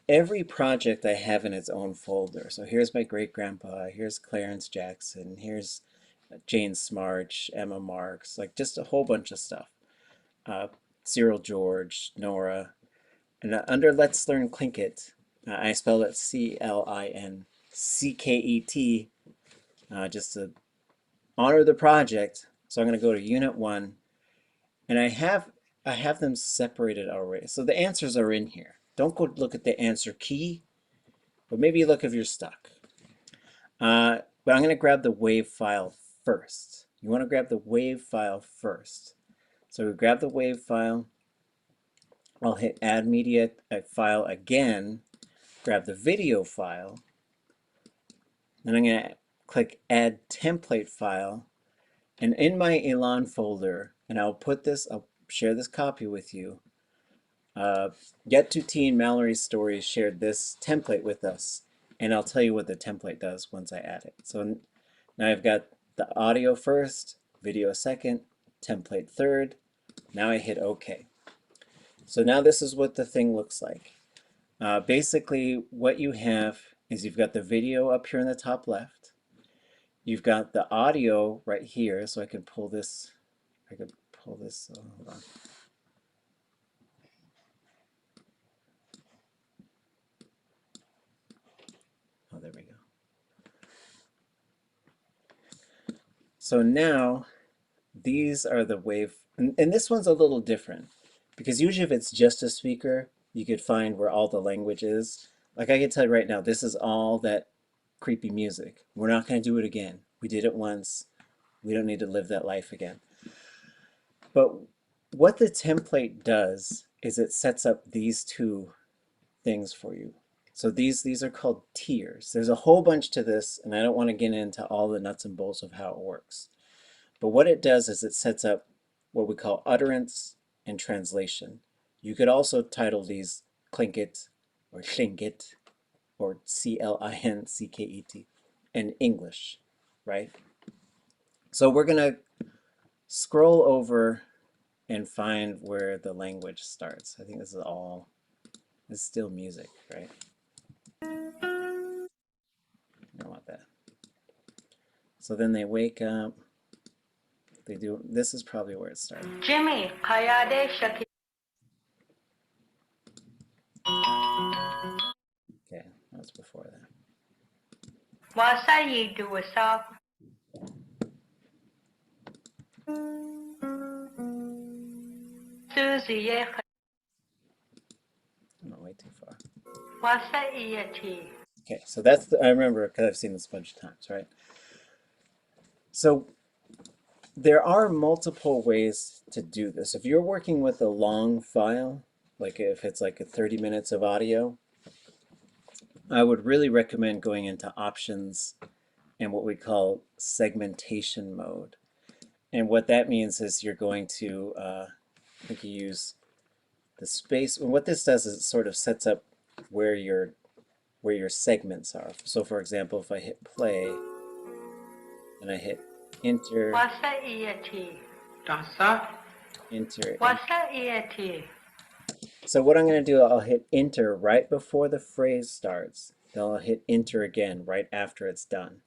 every project I have in its own folder. So here's my great-grandpa, here's Clarence Jackson, here's Jane Smarch, Emma Marks, like just a whole bunch of stuff. Cyril George, Nora. And under Let's Learn Clincket, I spelled it C-L-I-N-C-K-E-T, just to honor the project. So I'm going to go to Unit 1, and I have them separated already. So the answers are in here. Don't go look at the answer key, but maybe look if you're stuck. But I'm going to grab the WAV file first. You want to grab the WAV file first. So we grab the WAV file. I'll hit Add Media File again, grab the video file. Then I'm going to click Add Template File. And in my ELAN folder, and I'll share this copy with you. Get to Teen Mallory's Stories shared this template with us, and I'll tell you what the template does once I add it. So now I've got the audio first, video second, template third. Now I hit OK. So now this is what the thing looks like. Basically, what you have is you've got the video up here in the top left. You've got the audio right here, so I can pull this. Hold on. Oh, there we go. So now these are the wave, and this one's a little different because usually if it's just a speaker, you could find where all the language is. Like I can tell you right now, this is all that creepy music. We're not going to do it again. We did it once. We don't need to live that life again. But what the template does is it sets up these two things for you. So these are called tiers. There's a whole bunch to this, and I don't want to get into all the nuts and bolts of how it works. But what it does is it sets up what we call utterance and translation. You could also title these Clincket or Clincket or C-L-I-N-C-K-E-T in English, right? So we're going to scroll over and find where the language starts. I think this is still music, right? I don't want that. So then they wake up. They do. This is probably where it started. Jimmy, Kayade Shaki. Okay, that's before that. Wasayi do a sob. Susie, yeah. I'm way too far. Wasayi. Okay, so that's I remember because I've seen this a bunch of times, right? So there are multiple ways to do this. If you're working with a long file, like if it's like 30 minutes of audio, I would really recommend going into options and what we call segmentation mode. And what that means is you're going to, I think you use the space. And what this does is it sort of sets up where your segments are. So for example, if I hit play and I hit enter, enter. So what I'm going to do, I'll hit enter right before the phrase starts. Then I'll hit enter again right after it's done.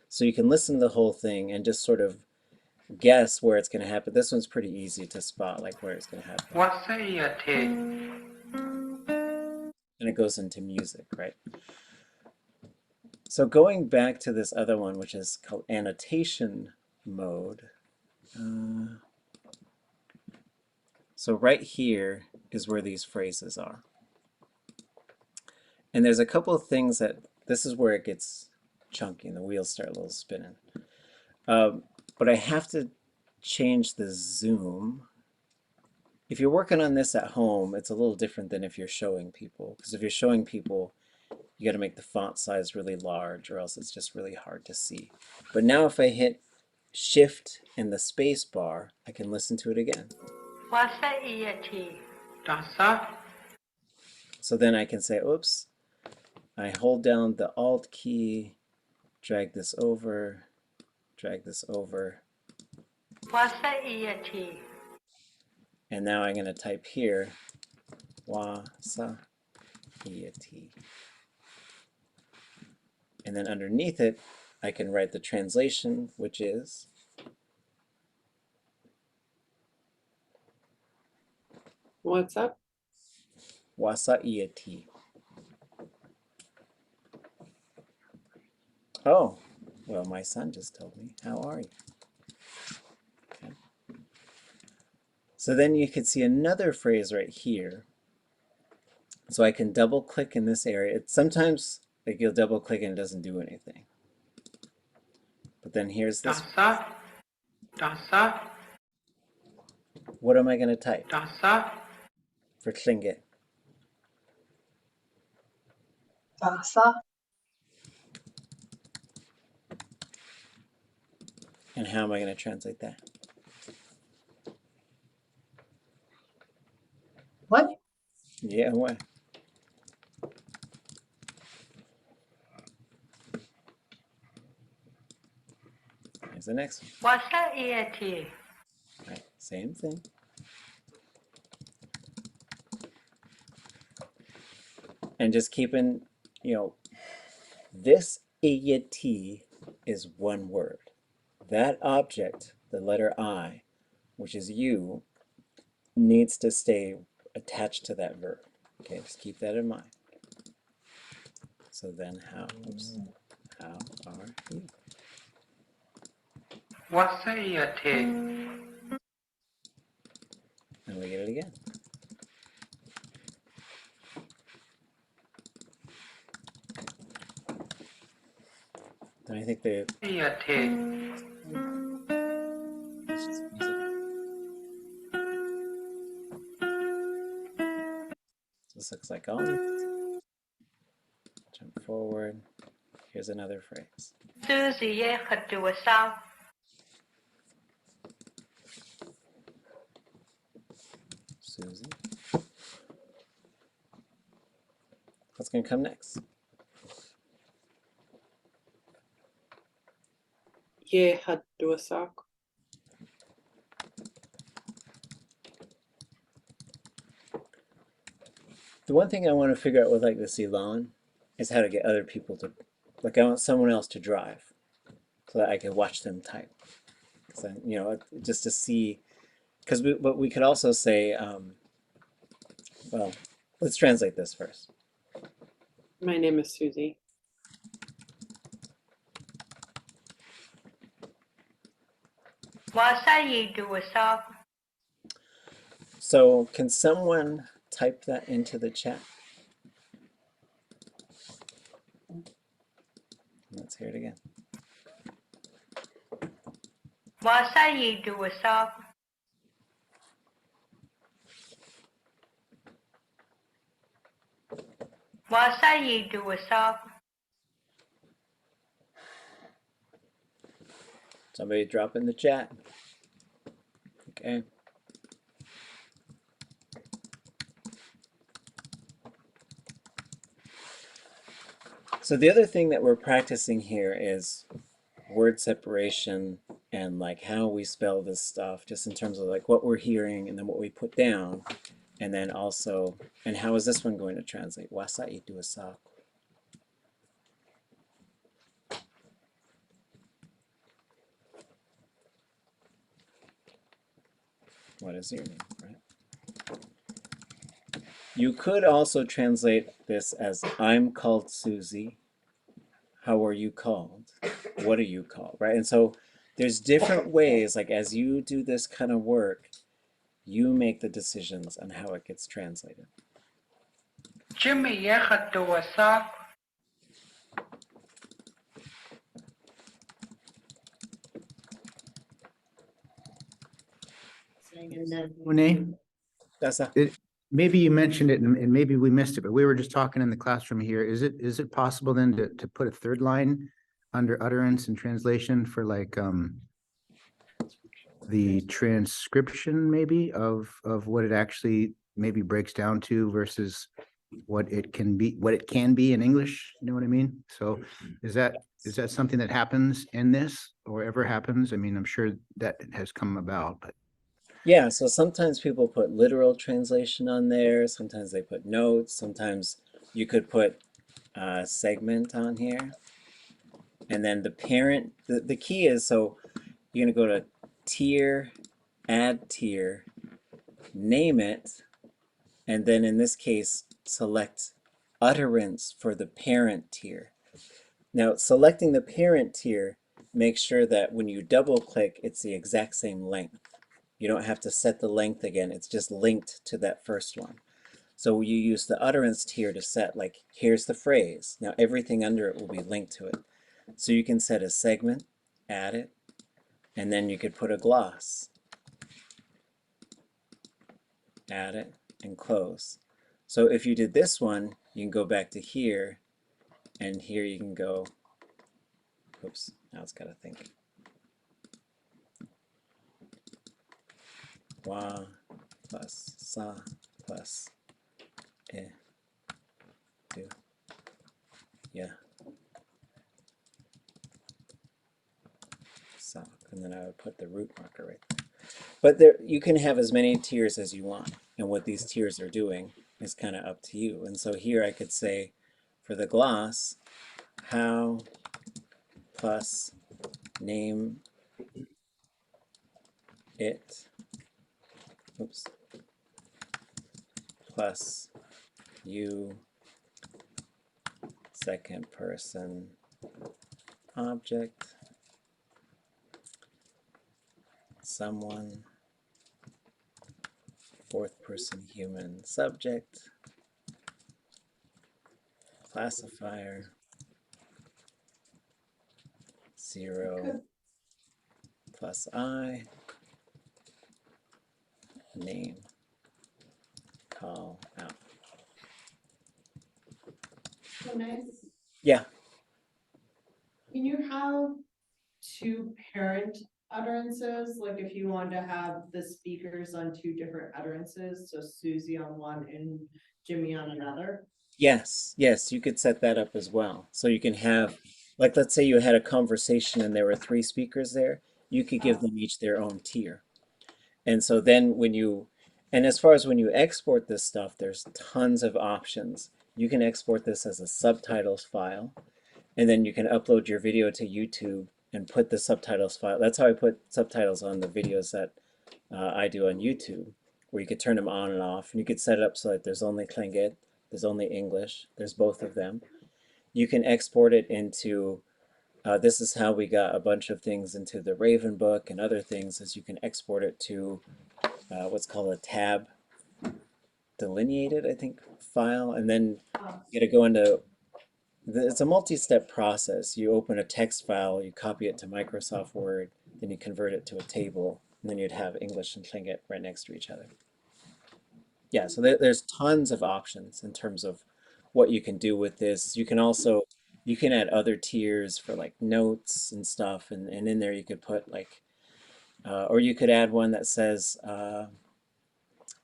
So you can listen to the whole thing and just sort of guess where it's going to happen. This one's pretty easy to spot, like where it's going to happen. And it goes into music, right? So going back to this other one, which is called annotation mode. So right here is where these phrases are. And there's a couple of things that, this is where it gets chunky and the wheels start a little spinning. But I have to change the zoom. If you're working on this at home, it's a little different than if you're showing people. Because if you're showing people, you got to make the font size really large or else it's just really hard to see. But now if I hit Shift and the space bar, I can listen to it again. So then I can say, oops, I hold down the Alt key, drag this over, and now I'm going to type here, Łusayiyi. And then underneath it, I can write the translation, which is What's up? Łusayiyi. Oh, well, my son just told me. How are you? Okay. So then you could see another phrase right here. So I can double click in this area. Sometimes like you'll double click and it doesn't do anything. But then here's this. Dasa. What am I going to type Dasa. for Tlingit? Dasa. And how am I going to translate that? What? Yeah, what? Here's the next one. Wasa'iyati. Right, same thing. And just keeping, this iyati is one word. That object, the letter I, which is you, needs to stay attached to that verb. Okay, just keep that in mind. So then how are you? Wasa'iyati. And we get it again. And I think the this looks like on. Jump forward. Here's another phrase. Susie ye khadua sao. Susie. What's going to come next? Ye had Ďusax. The one thing I want to figure out with like this ELAN is how to get other people to, like I want someone else to drive so that I can watch them type. So, just to see, but we could also say, well, let's translate this first. My name is Susie. Wasa'yi dua sao. So can someone type that into the chat? Let's hear it again. Wasa'yi dua sao. Wasa'yi dua sao. Somebody drop in the chat. Okay. So the other thing that we're practicing here is word separation and like how we spell this stuff, just in terms of like what we're hearing and then what we put down, and then also, and how is this one going to translate? Wasa'yi Ďusax. What is your name, right? You could also translate this as I'm called Susie. How are you called? What are you called, right? And so there's different ways, like as you do this kind of work, you make the decisions on how it gets translated. Jimmy ye khadua sao. That's a, Maybe you mentioned it and maybe we missed it, but we were just talking in the classroom here. Is it possible then to put a third line under utterance and translation for like the transcription maybe of what it actually maybe breaks down to versus what it can be in English? You know what I mean? So is that something that happens in this or ever happens? I mean, I'm sure that has come about, but yeah, so sometimes people put literal translation on there, sometimes they put notes, sometimes you could put segment on here. And then the parent, the key is, so you're going to go to tier, add tier, name it, and then in this case, select utterance for the parent tier. Now, selecting the parent tier makes sure that when you double click, it's the exact same length. You don't have to set the length again, it's just linked to that first one. So you use the utterance tier to set, like, here's the phrase. Now everything under it will be linked to it. So you can set a segment, add it, and then you could put a gloss. Add it and close. So if you did this one, you can go back to here, and here you can go, oops, now it's got to think. Wa plus sa plus e do ya sa, and then I would put the root marker right there. But there, you can have as many tiers as you want, and what these tiers are doing is kind of up to you. And so here I could say, for the gloss, how plus name it, oops, plus you, second person object, someone, fourth person human subject, classifier, 0 plus I, name, call out. So nice. Yeah. Can you have two parent utterances? Like if you want to have the speakers on two different utterances, so Susie on one and Jimmy on another? Yes, yes, you could set that up as well. So you can have, like, let's say you had a conversation and there were 3 speakers there, you could give them each their own tier. And so then when you, and as far as when you export this stuff, there's tons of options. You can export this as a subtitles file, and then you can upload your video to YouTube and put the subtitles file. That's how I put subtitles on the videos that I do on YouTube, where you could turn them on and off, and you could set it up so that there's only Tlingit, there's only English, there's both of them. You can export it into, this is how we got a bunch of things into the Raven book and other things, is you can export it to what's called a tab delineated, I think, file, and then you gotta go into, it's a multi-step process. You open a text file, you copy it to Microsoft Word, then you convert it to a table, and then you'd have English and Tlingit right next to each other. Yeah, so there's tons of options in terms of what you can do with this. You can also, you can add other tiers for like notes and stuff, and in there you could put like, or you could add one that says,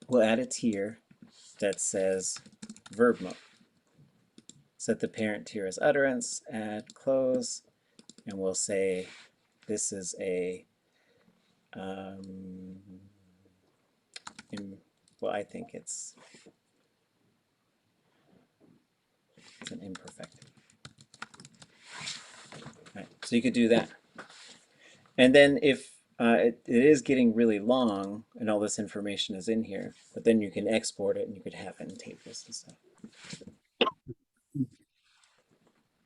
we'll add a tier that says verb mode. Set the parent tier as utterance, add close, and we'll say this is a, well, I think it's an imperfective. Right, so you could do that. And then if it is getting really long and all this information is in here, but then you can export it and you could have it in tables and stuff.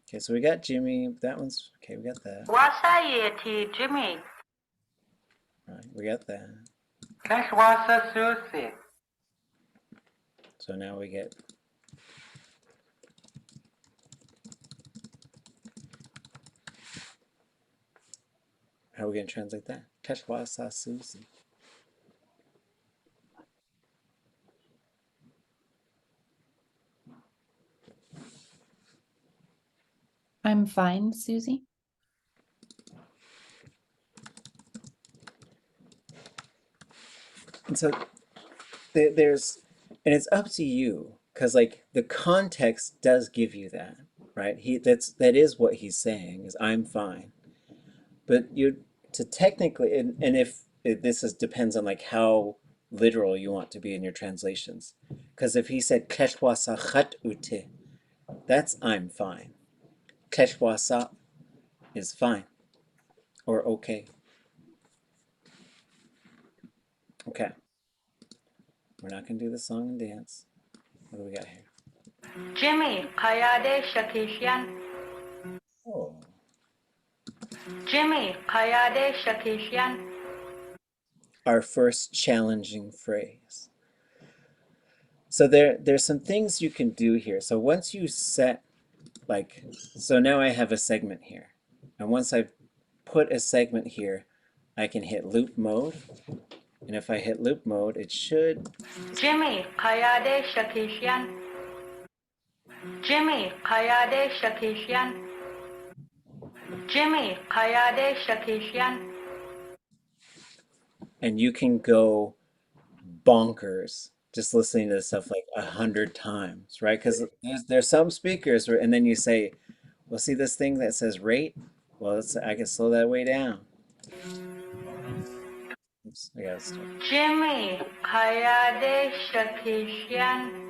Okay, so we got Jimmy. That one's okay. We got that. Wasayeti Jimmy. Right, we got that. Keshwasa Susie. So now we get. How are we going to translate that? Keshwasa Susie. I'm fine, Susie. And so there's, and it's up to you, because like the context does give you that, right? That is what he's saying, is I'm fine. But you to technically, and if this depends on like how literal you want to be in your translations. Because if he said Keshwasa khat ute, that's I'm fine. Keshwasa is fine or okay. Okay. We're not going to do the song and dance. What do we got here? Jimmy, Kayade Shakishan. Oh. Jimmy, Kayade Shakishan. Our first challenging phrase. So there's some things you can do here. So once you set, so now I have a segment here. And once I've put a segment here, I can hit loop mode. And if I hit loop mode, it should. Jimmy, Kayade Shakishan. Jimmy, Kayade Shakishan. Jimmy, Kayade Shakishan. And you can go bonkers just listening to this stuff like 100 times, right? Because there's some speakers where, and then you say, well, see this thing that says rate? Well, I can slow that way down. Oops, I gotta start. Jimmy, Kayade Shakishan.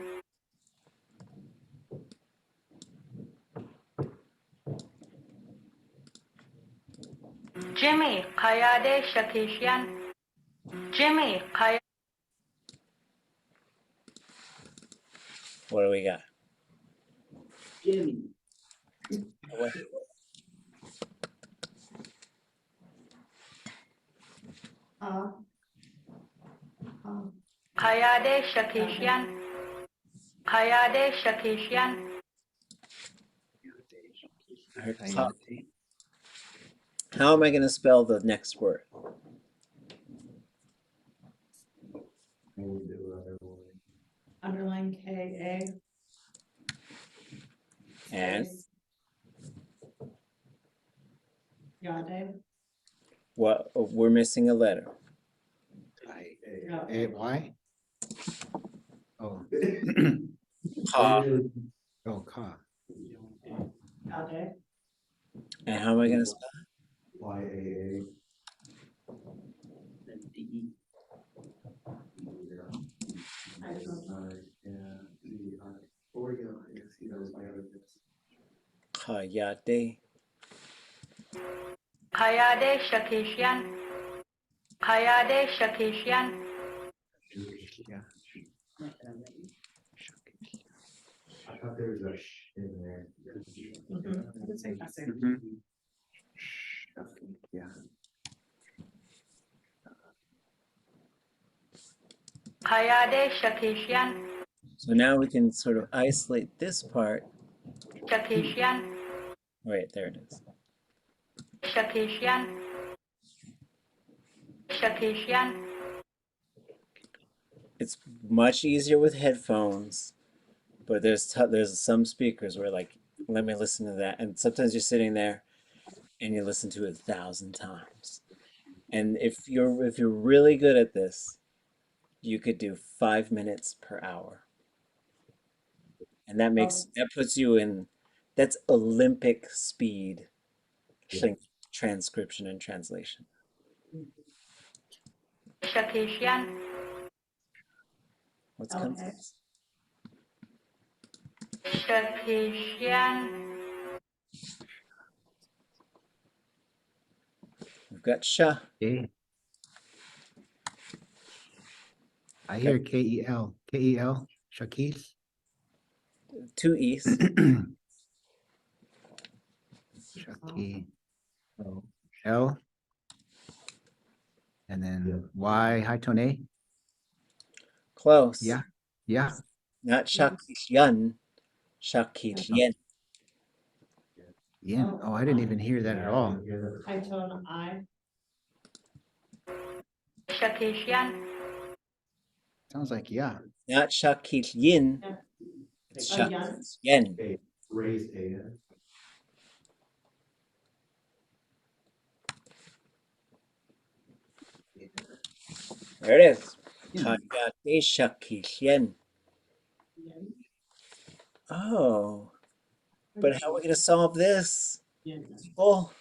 Jimmy, Kayade Shakishan. Jimmy, Kayade. What do we got? Jimmy. What? Kayade Shakishan. Kayade Shakishan. I heard pop. How am I going to spell the next word? Underline K-A. And Yade. what? We're missing a letter. Why? Oh. Ka. Oh, ka. Yade. And how am I going to spell it? Y-A-A. Then D. I don't know. Kayade. Kayade Shakishan. Kayade Shakishan. I thought there was a sh in there. Kayade Shakishan. So now we can sort of isolate this part. Shakishan. Wait, there it is. Shakishan. Shakishan. It's much easier with headphones, but there's some speakers where like, let me listen to that. And sometimes you're sitting there and you listen to it 1,000 times. And if you're really good at this, you could do 5 minutes per hour. And that puts you in, that's Olympic speed transcription and translation. Shakishan. What's coming? Shakishan. We've got sha. Okay. I hear K-E-L. K-E-L. Shakis. 2 E's. Shaki. L. And then Y, high tone A. Close. Yeah. Yeah. Not Shakishan. Shakishan. Yeah. Oh, I didn't even hear that at all. High tone I. Shakishan. Sounds like yeah. Not Shakishin. Yeah. It's Oh, Shakishan. Raise A. There it is. Kayade Shakishan. Oh. But how are we going to solve this? People?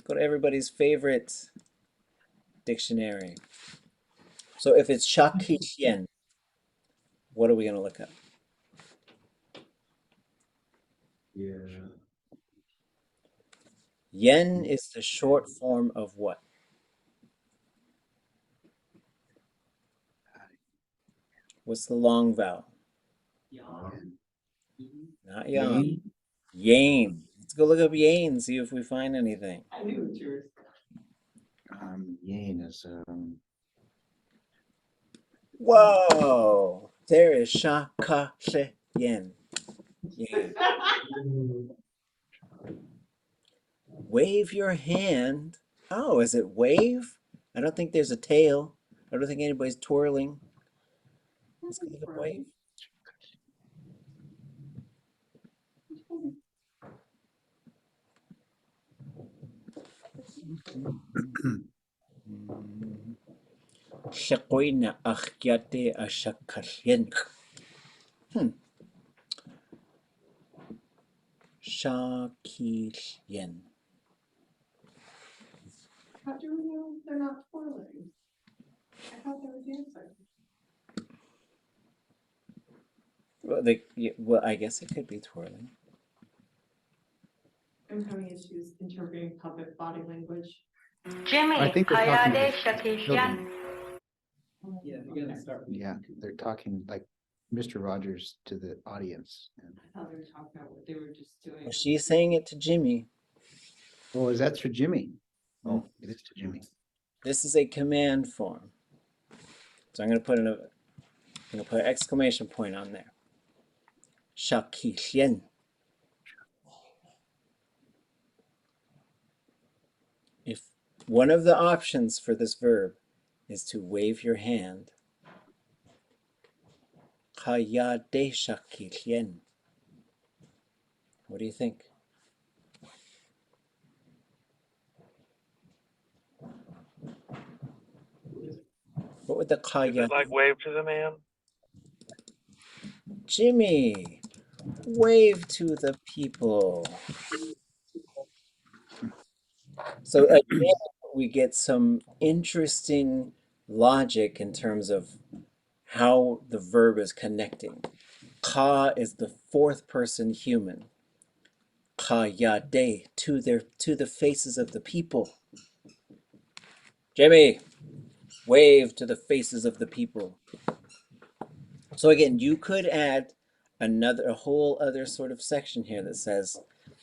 Go to everybody's favorite dictionary. So if it's Shakishan, what are we going to look up? Yeah. Yen is the short form of what? What's the long vowel? Not yang. Yane. Let's go look up Yane, see if we find anything. I knew what you were. Yane is Whoa! There is Shaka She Yen. Wave your hand Oh, is it wave? I don't think there's a tail. I don't think anybody's twirling. Let's go with the wave. Shakoina Ďagyeeyí Ďakalyenk. Shakilyen. How do we know they're not twirling? I thought they were dancing. Well, I guess it could be twirling. I'm having issues interpreting puppet body language. Jimmy, I think they're talking Hayade to Shakishan. children. Yeah, you gotta start. Yeah, they're talking like Mr. Rogers to the audience. I thought they were talking about what they were just doing. Well, she's saying it to Jimmy. Oh, is that for Jimmy? Oh, it is to Jimmy. This is a command form. So I'm gonna put an exclamation point on there. Shakilyen. If one of the options for this verb is to wave your hand, Hayade Shakilyen. What do you think? What would the Is Hayade? it like wave to the man? Jimmy, wave to the people. So again, we get some interesting logic in terms of how the verb is connecting. Ka is the fourth person human. Hayade, to the faces of the people. Jimmy, wave to the faces of the people. So again, you could add a whole other sort of section here that says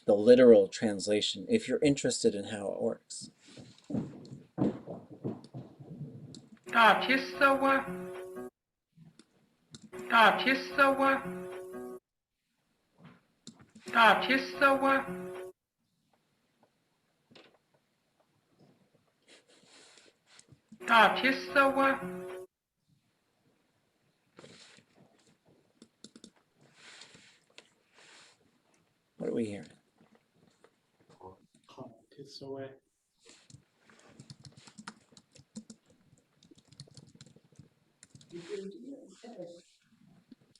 the literal translation if you're interested in how it works. Artistawa. Artistawa. Artistawa. Artistawa. What are we hearing?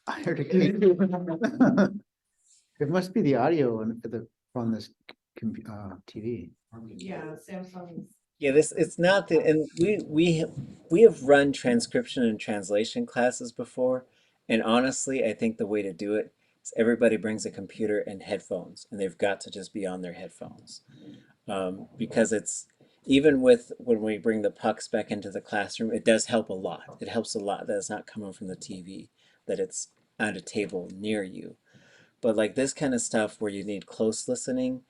I heard a cake. It must be the audio on this TV. Yeah, Samsung. Yeah, it's not the, and we have run transcription and translation classes before, and honestly, I think the way to do it is everybody brings a computer and headphones, and they've got to just be on their headphones, because it's even with when we bring the pucks back into the classroom, it does help a lot. It helps a lot that it's not coming from the TV, that it's at a table near you. But like this kind of stuff where you need close listening,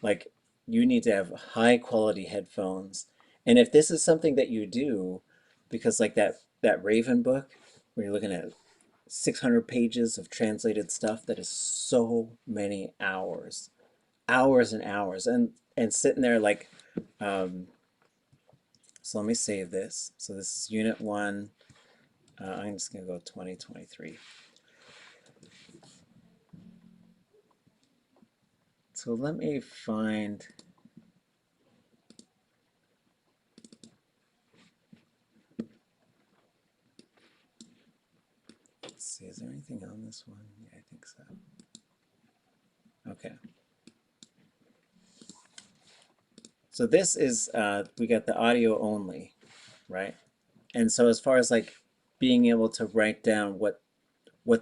like you need to have high quality headphones. And if this is something that you do, because like that Raven book, where you're looking at 600 pages of translated stuff, that is so many hours, hours and hours, and sitting there like, so let me save this. So this is Unit 1. I'm just gonna go 2023. So let me find. Let's see, is there anything on this one? Yeah, I think so. Okay. So this is, we got the audio only, right? And so as far as like being able to write down what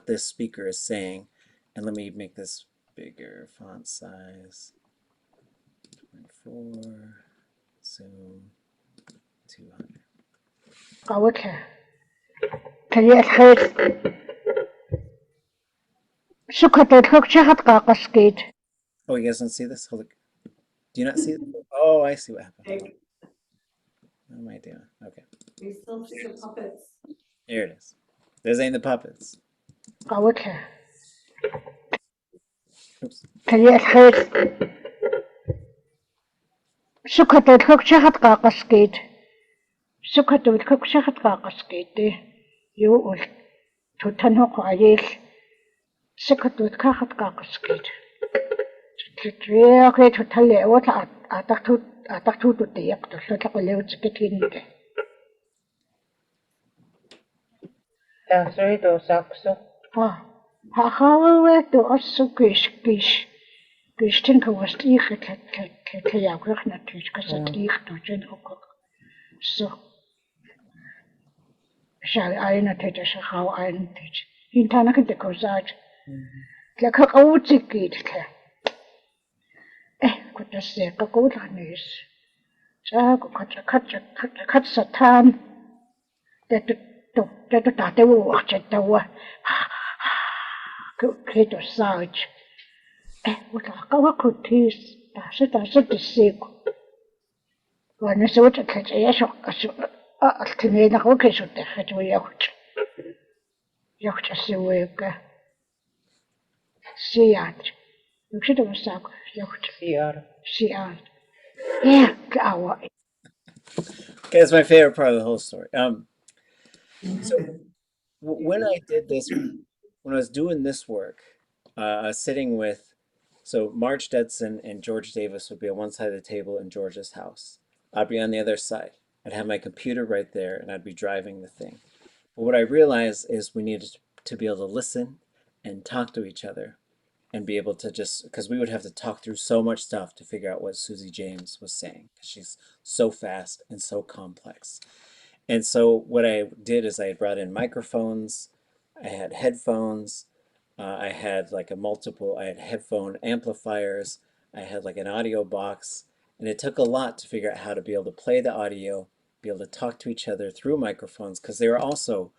this speaker is saying, and let me make this bigger, font size, 24, zoom, 200. Okay. Kaya خير سكت شهد قاقسكيت. Oh, you guys don't see this? Hold it. Do you not see it? Oh, I see what happened. What am I doing? Okay. We still see the puppets. Here it is. This ain't the puppets. Okay. Oops. كي الخير سكتت كوكشخت قاقسكيت سكتت كوكشخت قاقسكيت يقول تتنهق عيل سكتت كاخت قاقسكيت ترياكي تتلع وطلع أعتقد تديق تطلق اللي تسكتين Tansuito sakso. هاخاوة تقصو كيش تنكو وستيخ كياكوخنا تيش كستيخ توجين هكوك سو شاي عينا تيجا شخاو عينا تيجا هنتانا كنت كوزاج لك قوتي كيد كنت السيقة قوت عنيس شاكو كت ستان تتو تعتوه وقت كيدو ساج وتلقوا كنتيس تحسد السيكو وانا سويت تلجي التنين اخوكي شو تخت ويوخت السويق سياد يوكشد مساق يوخت سياد كأوا Okay, that's my favorite part of the whole story. So when I did this, when I was doing this work, I was sitting with, so Marge Stetson and George Davis would be on one side of the table in George's house. I'd be on the other side. I'd have my computer right there and I'd be driving the thing. But what I realized is we needed to be able to listen and talk to each other and be able to just, because we would have to talk through so much stuff to figure out what Susie James was saying, because she's so fast and so complex. And so what I did is I brought in microphones, I had headphones, I had like I had headphone amplifiers, I had like an audio box, and it took a lot to figure out how to be able to play the audio, be able to talk to each other through microphones, because they were also,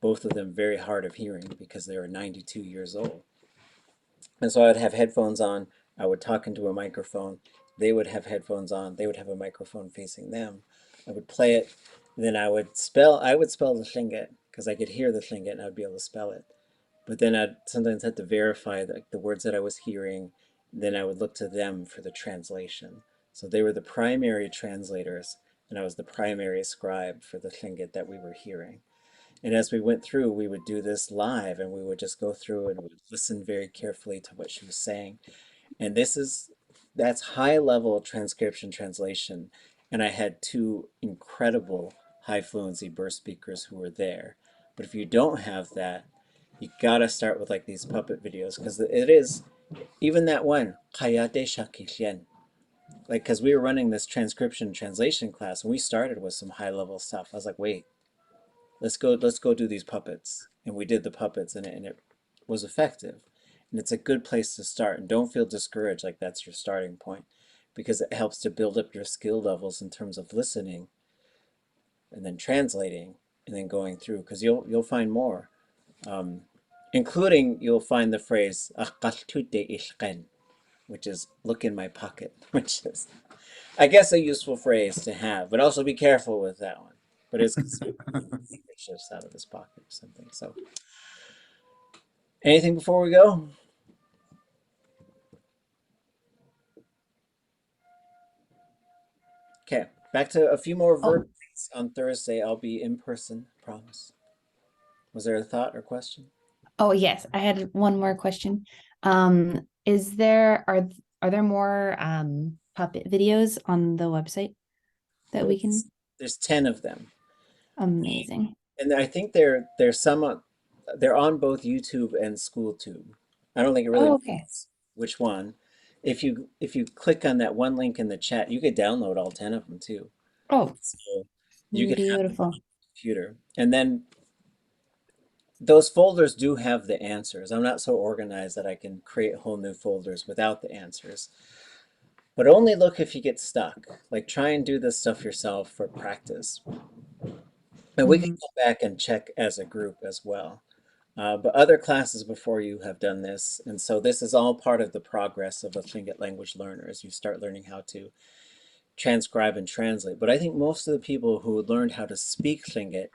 both of them, very hard of hearing because they were 92 years old. And so I would have headphones on, I would talk into a microphone, they would have headphones on, they would have a microphone facing them. I would play it, then I would spell the Tlingit because I could hear the Tlingit and I'd be able to spell it. But then I'd sometimes have to verify the words that I was hearing, then I would look to them for the translation. So they were the primary translators and I was the primary scribe for the Tlingit that we were hearing. And as we went through, we would do this live and we would just go through and we would listen very carefully to what she was saying. And that's high level transcription translation. And I had two incredible high fluency burst speakers who were there. But if you don't have that, you gotta start with like these puppet videos because it is, even that one, like, because we were running this transcription translation class and we started with some high level stuff. I was like, wait, let's go do these puppets. And we did the puppets and it was effective. And it's a good place to start. And don't feel discouraged like that's your starting point because it helps to build up your skill levels in terms of listening and then translating and then going through because you'll find more. Including you'll find the phrase which is look in my pocket, which is I guess a useful phrase to have, but also be careful with that one. But it's shifts out of his pocket or something. So anything before we go? Okay, back to a few more verbs. On Thursday. I'll be in person, promise. Was there a thought or question? Oh, yes, I had one more question. Are there more puppet videos on the website that we can? There's 10 of them. Amazing. And I think they're on both YouTube and SchoolTube. I don't think it really matters which one. If you click on that one link in the chat, you could download all 10 of them too. Oh, so you could have them beautiful. on your computer. And then those folders do have the answers. I'm not so organized that I can create whole new folders without the answers. But only look if you get stuck. Like try and do this stuff yourself for practice. And we can go back and check as a group as well. But other classes before you have done this. And so this is all part of the progress of a Tlingit language learner as you start learning how to transcribe and translate. But I think most of the people who learned how to speak Tlingit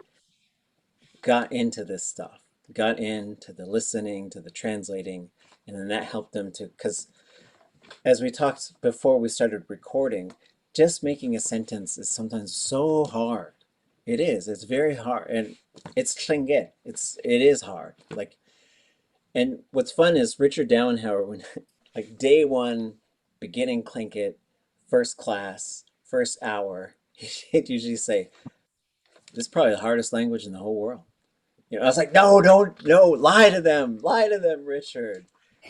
got into this stuff, got into the listening, to the translating, and then that helped them to, because as we talked before we started recording, just making a sentence is sometimes so hard. It is. It's very hard, and it's Tlingit. It is hard. Like, and what's fun is Richard Dowenhauer, when like day one, beginning Tlingit, first class, first hour, he'd usually say, "This is probably the hardest language in the whole world." You know, I was like, "No, no, lie to them, Richard,"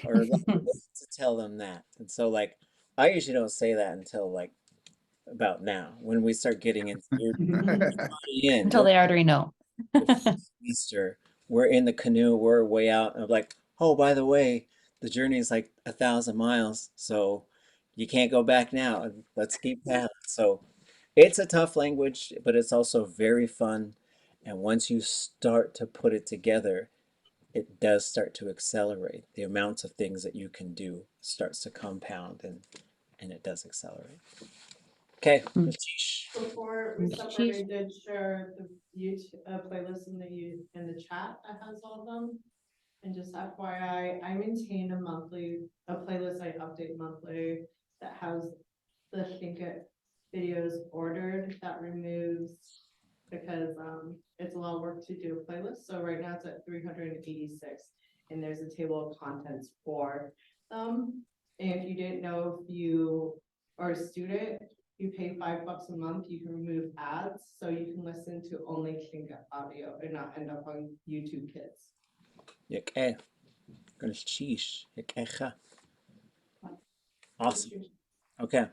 or to tell them that. And so, like, I usually don't say that until like about now, when we start getting into Until they already know. Easter, we're in the canoe, we're way out, and I'm like, oh, by the way, the journey is like 1,000 miles, so you can't go back now. And let's keep paddling. So it's a tough language, but it's also very fun. And once you start to put it together, it does start to accelerate. The amounts of things that you can do starts to compound, and it does accelerate. Okay. Before we separate, I did share the YouTube playlist in the chat that has all of them. And just FYI, I maintain a playlist I update monthly that has the Tlingit videos ordered. That removes, because it's a lot of work to do a playlist. So right now it's at 386, and there's a table of contents for them. And if you didn't know, if you are a student, you pay $5 a month, you can remove ads, so you can listen to only Tlingit audio and not end up on YouTube Kids. Okay. Awesome. Okay.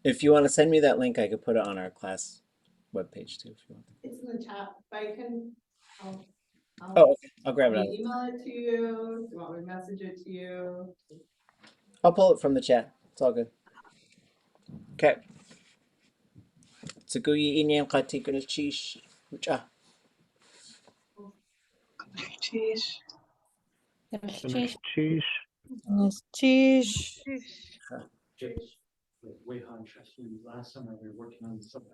If you want to send me that link, I could put it on our class webpage too, if you want. It's in the chat, but I can, Oh, okay. I'll grab it. email it to you. Do you want me to message it to you? I'll pull it from the chat. It's all good. Okay. S'eek inyam kati kuna chish. Cheese. Cheese. Cheese. Way high. Last summer we were working on something.